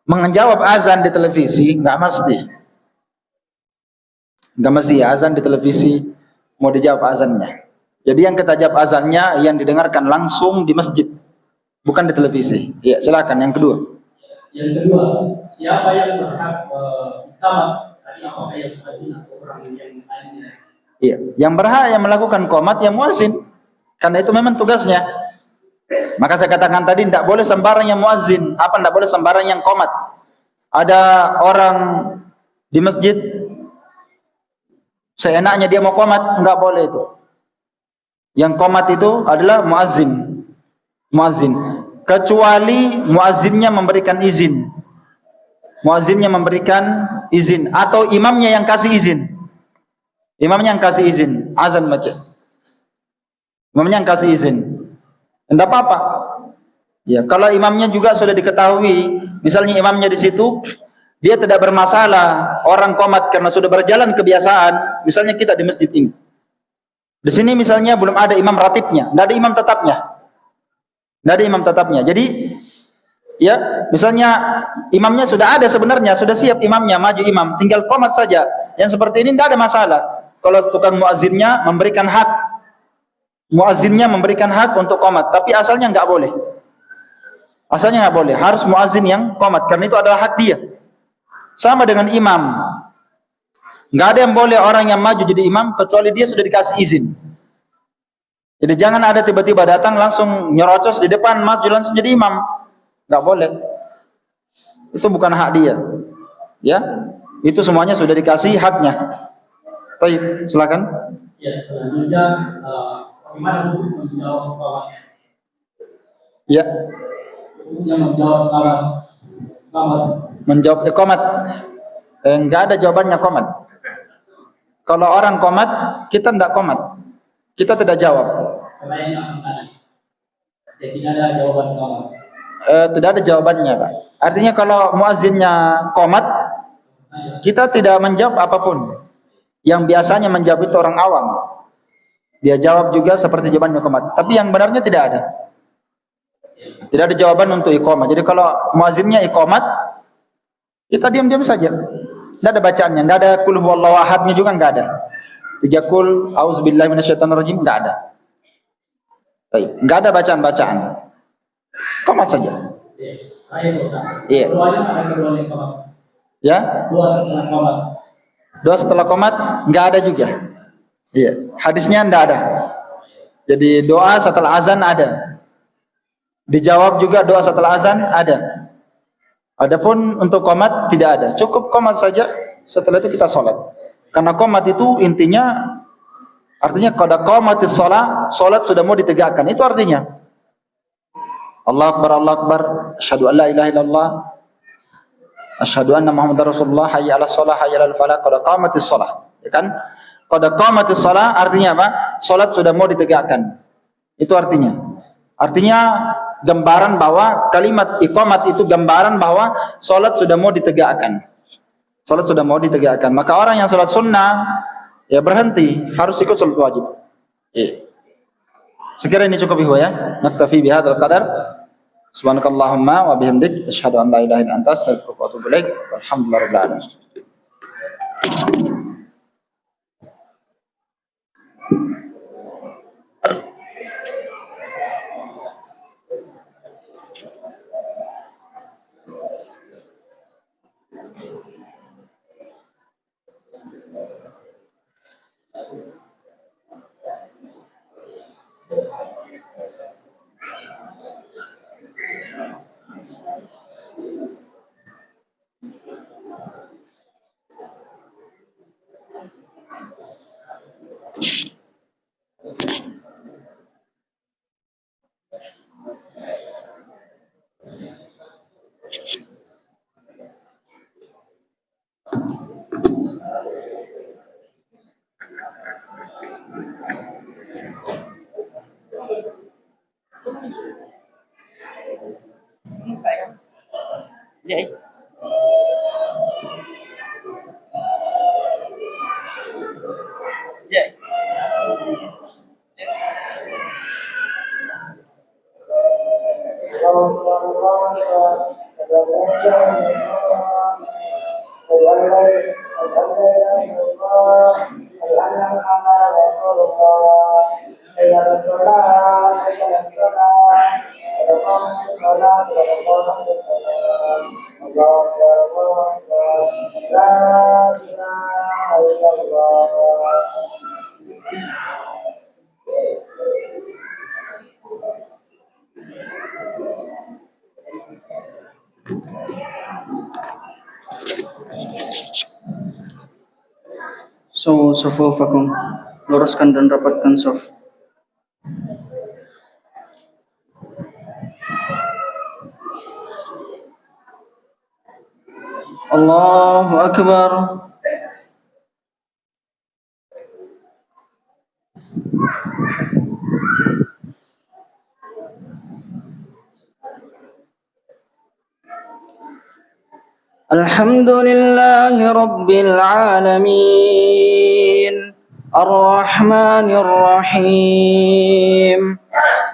Menjawab azan di televisi nggak mesti. Nggak mesti azan di televisi mau dijawab azannya. Jadi yang kita jawab azannya yang didengarkan langsung di masjid. Bukan di televisi. Ya, silakan yang kedua. Yang kedua, siapa yang berhak iqamah? Tadi apakah yang muadzin atau orang yang lainnya? Iya, yang berhak yang melakukan qomat yang muadzin. Karena itu memang tugasnya. Maka saya katakan tadi tidak boleh sembarang yang muadzin. Apa tidak boleh sembarang yang qomat? Ada orang di masjid seenaknya dia mau qomat, enggak boleh itu. Yang qomat itu adalah muadzin. Kecuali muazzinnya memberikan izin. Muazzinnya memberikan izin atau imamnya yang kasih izin. Imamnya yang kasih izin, azan baca. Imamnya yang kasih izin. Tidak apa-apa. Ya, kalau imamnya juga sudah diketahui, misalnya imamnya di situ, dia tidak bermasalah orang qomat karena sudah berjalan kebiasaan. Misalnya kita di masjid ini. Di sini misalnya belum ada imam ratibnya, tidak ada imam tetapnya. Tidak ada imam tetapnya. Jadi ya, misalnya imamnya sudah ada sebenarnya, sudah siap imamnya, maju imam, tinggal qomat saja. Yang seperti ini tidak ada masalah. Kalau tukang muazzinnya memberikan hak, muazzinnya memberikan hak untuk qomat, tapi asalnya nggak boleh. Asalnya nggak boleh, harus muazzin yang qomat karena itu adalah hak dia. Sama dengan imam. Nggak ada yang boleh orang yang maju jadi imam kecuali dia sudah dikasih izin. Jadi jangan ada tiba-tiba datang langsung nyerocos di depan maju langsung jadi imam. Nggak boleh. Itu bukan hak dia. Ya, itu semuanya sudah dikasih haknya. Baik, silakan. Ya, selanjutnya bagaimana hukum menjawab kawan? Ya. Hukumnya menjawab kawan. Menjawab qomat. Enggak ada jawabannya qomat. Kalau orang qomat, kita tidak qomat. Kita tidak jawab. Selain yang tadi. Jadi tidak ada jawaban kawan. Tidak ada jawabannya, Pak. Artinya kalau muazzinnya qomat, kita tidak menjawab apapun. Yang biasanya menjawab itu orang awam. Dia jawab juga seperti jawabannya qomat. Tapi yang benarnya tidak ada. Tidak ada jawaban untuk iqamah. Jadi kalau muazzinnya iqamat, kita diam-diam saja. Tidak ada bacaannya, tidak ada qul huwallahu ahadnya juga enggak ada. 3 qul auzubillahi minasyaitonirrajim enggak ada. Baik, enggak ada bacaan-bacaan. Qomat saja. Iya. Ya? Doa setelah qomat enggak ada juga. Iya, hadisnya enggak ada. Jadi doa setelah azan ada. Dijawab juga doa setelah azan ada. Adapun untuk qomat tidak ada. Cukup qomat saja, setelah itu kita sholat. Karena qomat itu intinya artinya qad qamatis shalah, sholat sudah mau ditegakkan. Itu artinya. Allah Akbar, asyhadu an la ilaha illallah, asyhadu anna Muhammadar Rasulullah, hayya 'alas shalah, hayya 'alal falah, qad qamatis shalah. Ya kan? Qad qamatis shalah artinya apa? Salat sudah mau ditegakkan. Itu artinya. Artinya gambaran bahwa kalimat iqamat itu gambaran bahwa salat sudah mau ditegakkan. Salat sudah mau ditegakkan. Maka orang yang salat sunnah ya berhenti, harus ikut salat wajib. Sekiranya ini cukup ikhwah ya. Naktafi bihadzal qadar. Subhanakallahumma wa bihamdik asyhadu an la ilaha illa anta astaghfiruka wa atubu ilaik. Walhamdulillahirabbil alamin. So, sufufakum, luruskan dan rapatkan saf. Allahu Akbar. Alhamdulillahi Rabbil Alamin, Ar-Rahmanir Rahim,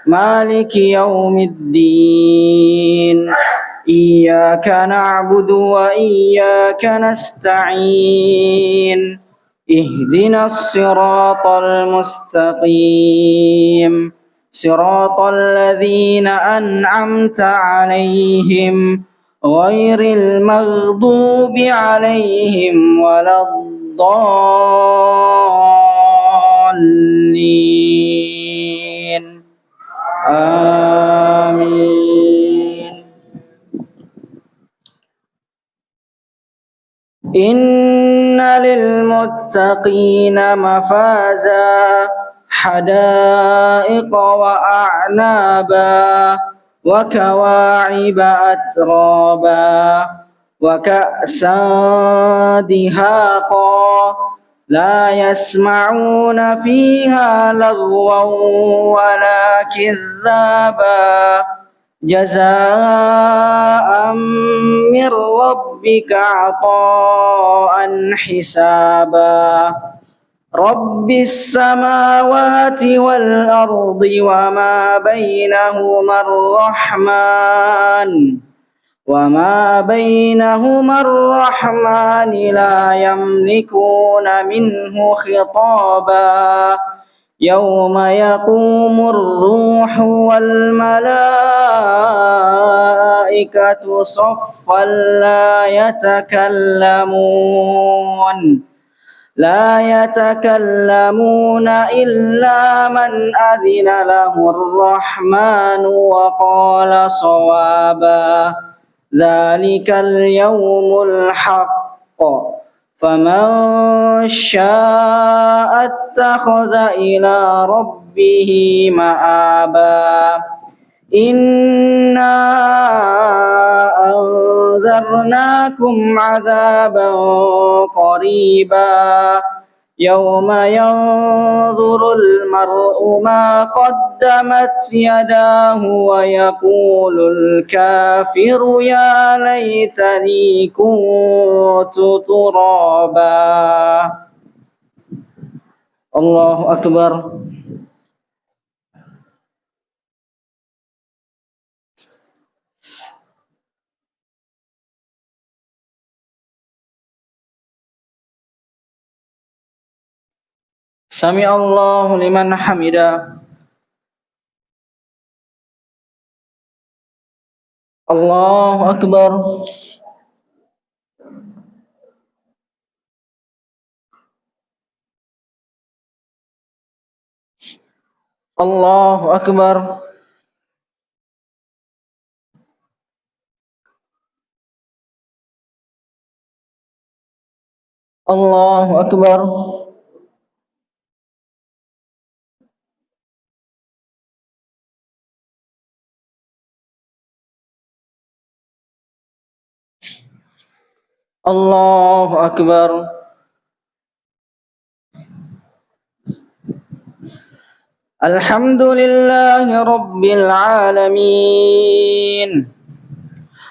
Maliki Yawmiddin, Iyyaka na'budu wa iyyaka nasta'in, Ihdinas siratal mustaqim, Siratal ladzina an'amta 'alaihim ghairil maghdubi 'alaihim waladdallin. Amin. Inna lil muttaqina mafaza, hadaiqa wa a'naba, wa kawa'iba atraba, wa ka'san dihaqa, la yasma'una fiha lagwan wa la kidhaba, jazaa'an min rabbika 'ata'an hisaba. Rabbis samawati wal ardi wa ma bainahuma ar-rahman, wa ma bainahuma ar-rahman la yamlikuna minhu khitaba. Yawma yaqumur ruhu wal malaikatu saffan la yatakallamun illa man adhina lahu ar-rahmanu wa qala sawaba. Dzalikal yawmul haqq, faman syaa'a ittakhadha ila rabbihi ma'aba. أنذرناكم عذابا قريبا يوم ينظر المرء ما قدمت يداه ويقول الكافر يا ليتني كنت ترابا. الله أكبر. Sami Allahu liman hamidah. Allahu Akbar. Allahu Akbar. Allahu Akbar. Allahu Akbar. Alhamdulillahi Rabbil Alamin.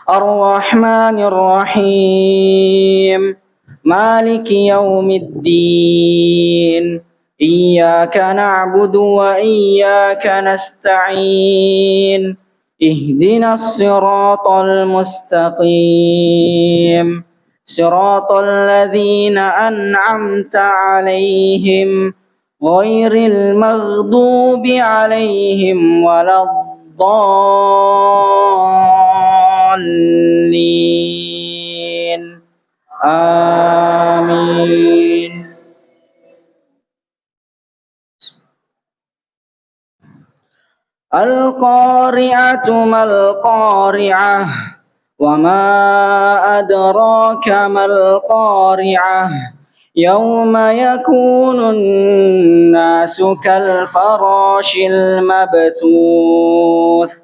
Ar-Rahmanir Rahim. Maliki yaumiddin. Iyyaka na'budu wa iyyaka nasta'in. Ihdinas siratal mustaqim. Siratal ladzina an'amta 'alaihim ghairil maghdubi 'alaihim waladdallin. Amin. Al-qari'atu mal-qari'ah wa ma adraka mal-qari'ah yawma yakunun nasu kal-farashil mabthuth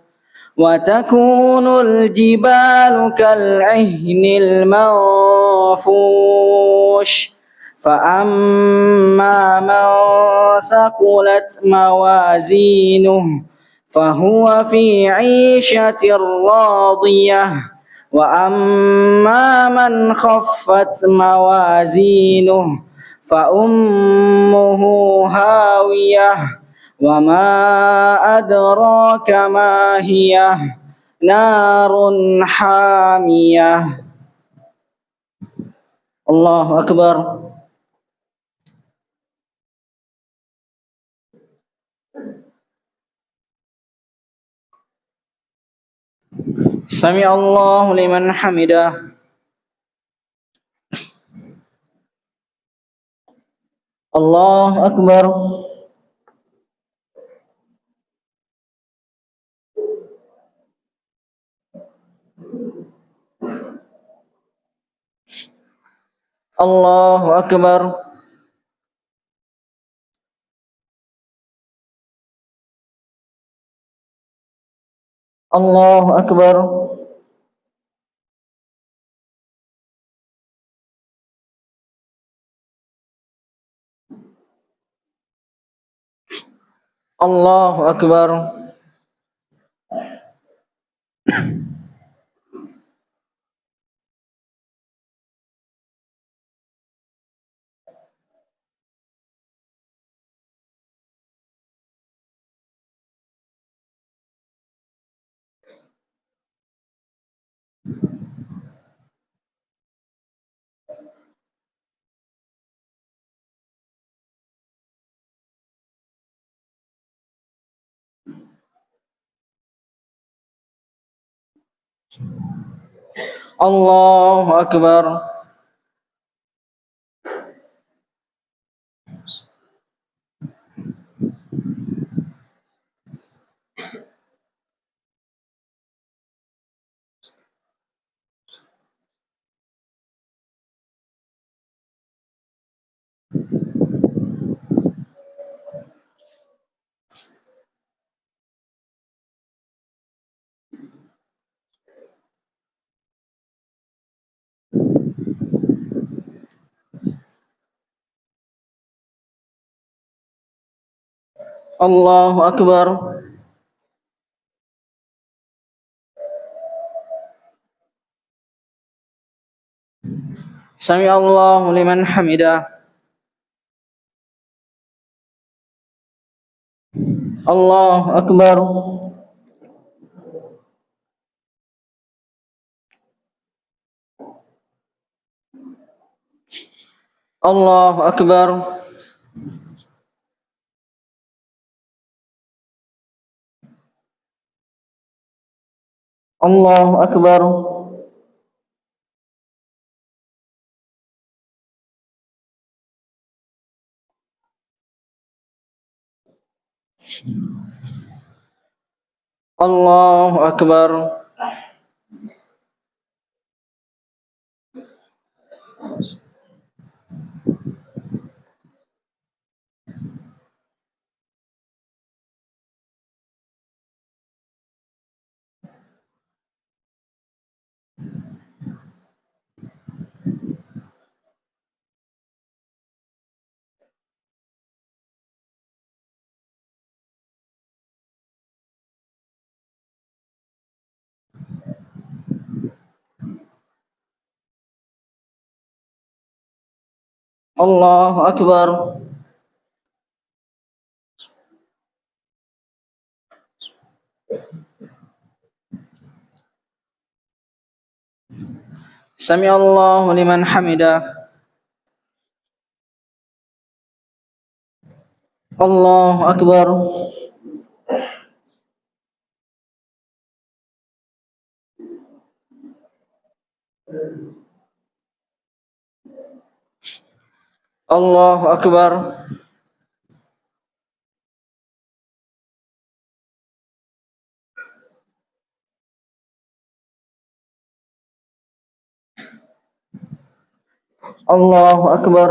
wa takunul jibalu kal-'ihnil manfush fa amma man thaqulat mawazinuhu فهو في عيشة راضية وأما من خفت موازينه فأمه هاوية وما أدراك ما هي نار حامية. الله أكبر. Sami Allahu liman hamidah. Allahu Akbar. Allahu Akbar. Allahu Akbar. Allahu Akbar. Allahu Akbar. Allahu Akbar. Sami Allahu liman hamidah. Allahu Akbar. Allahu Akbar. Allahu Akbar. Allahu Akbar. Allahu Akbar. Sami Allahu liman hamidah. Allahu Akbar. Allahu Akbar. Allahu Akbar.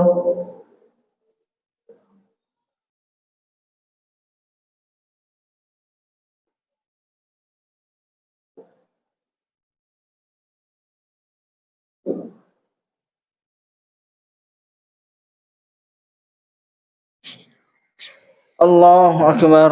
Allahu Akbar.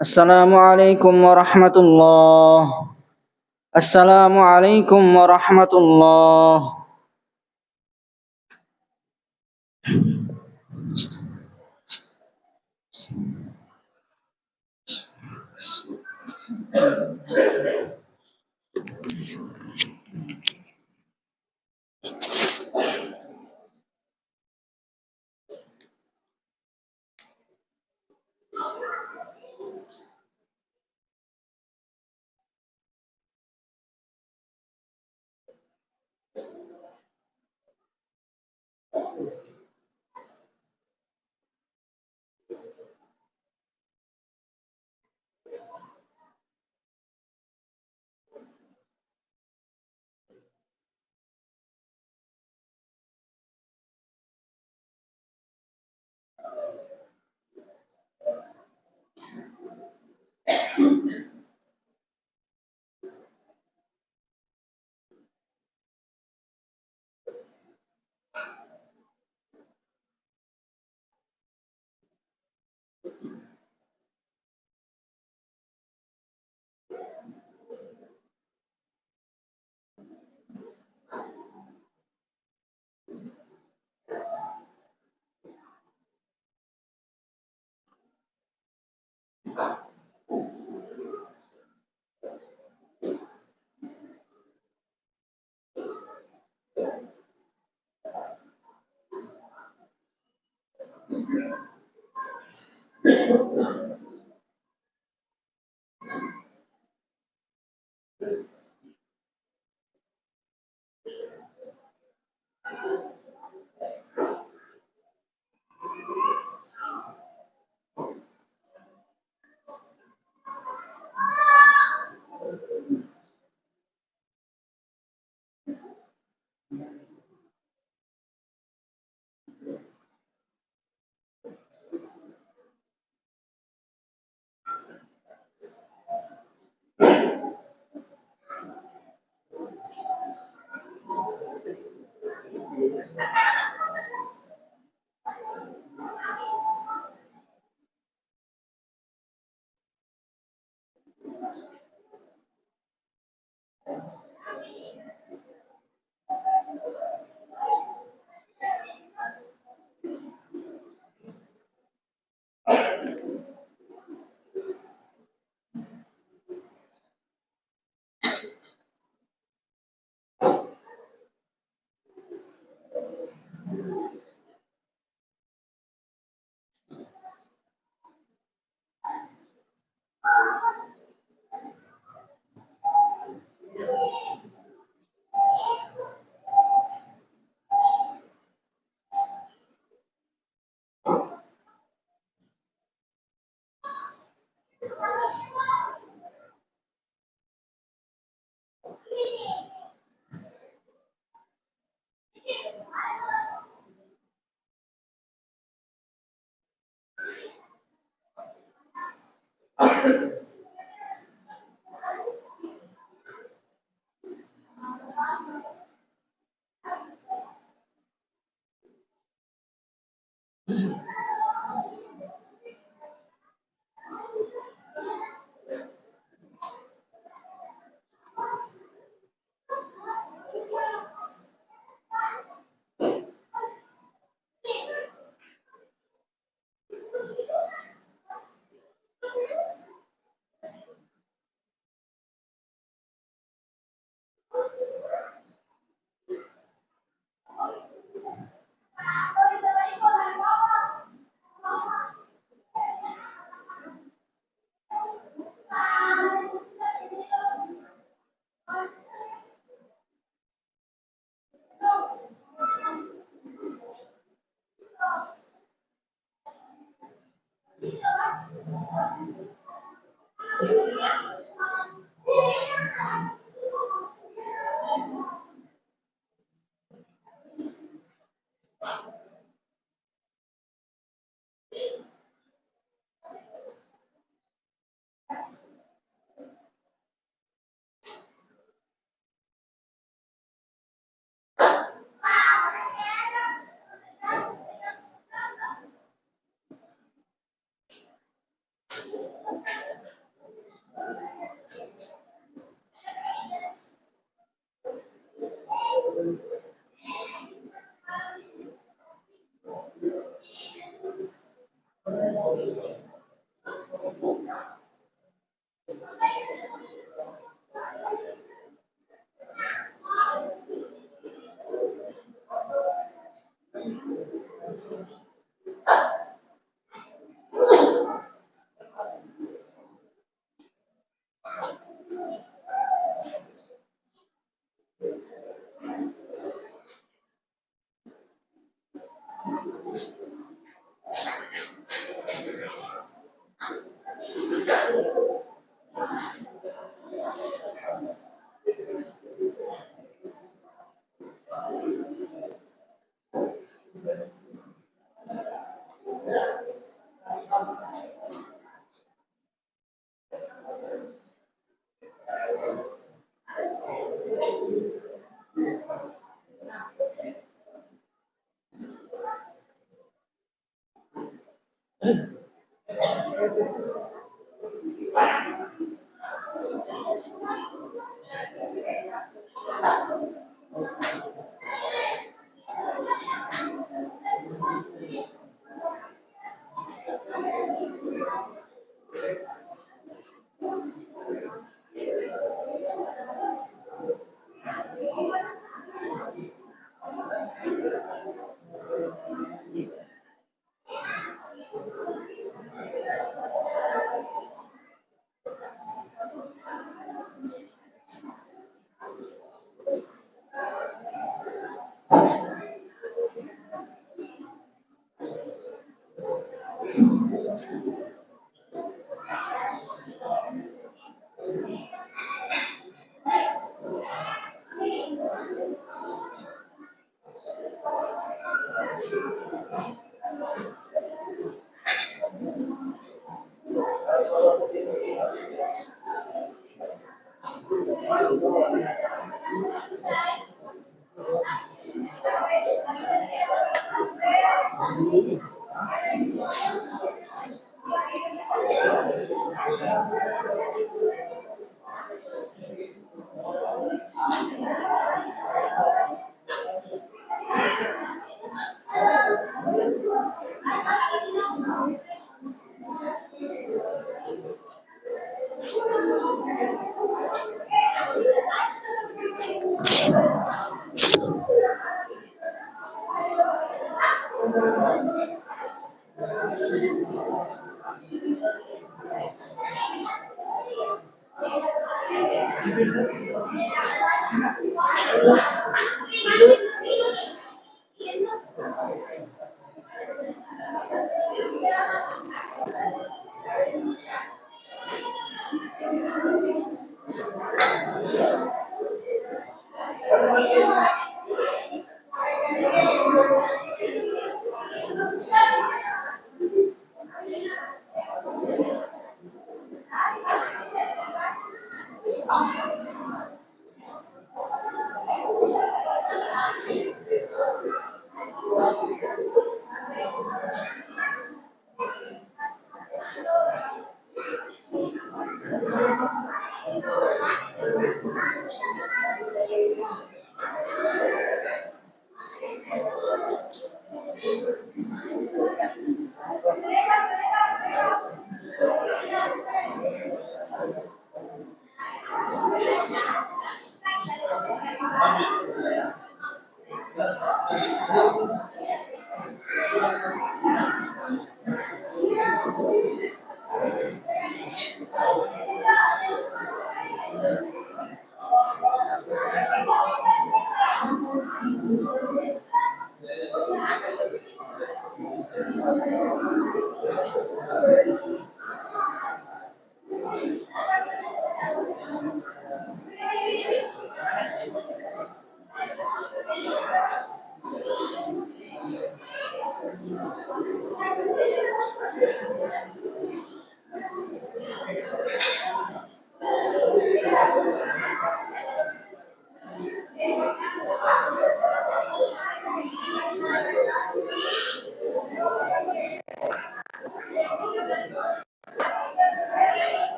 Assalamualaikum warahmatullah. Assalamualaikum warahmatullah.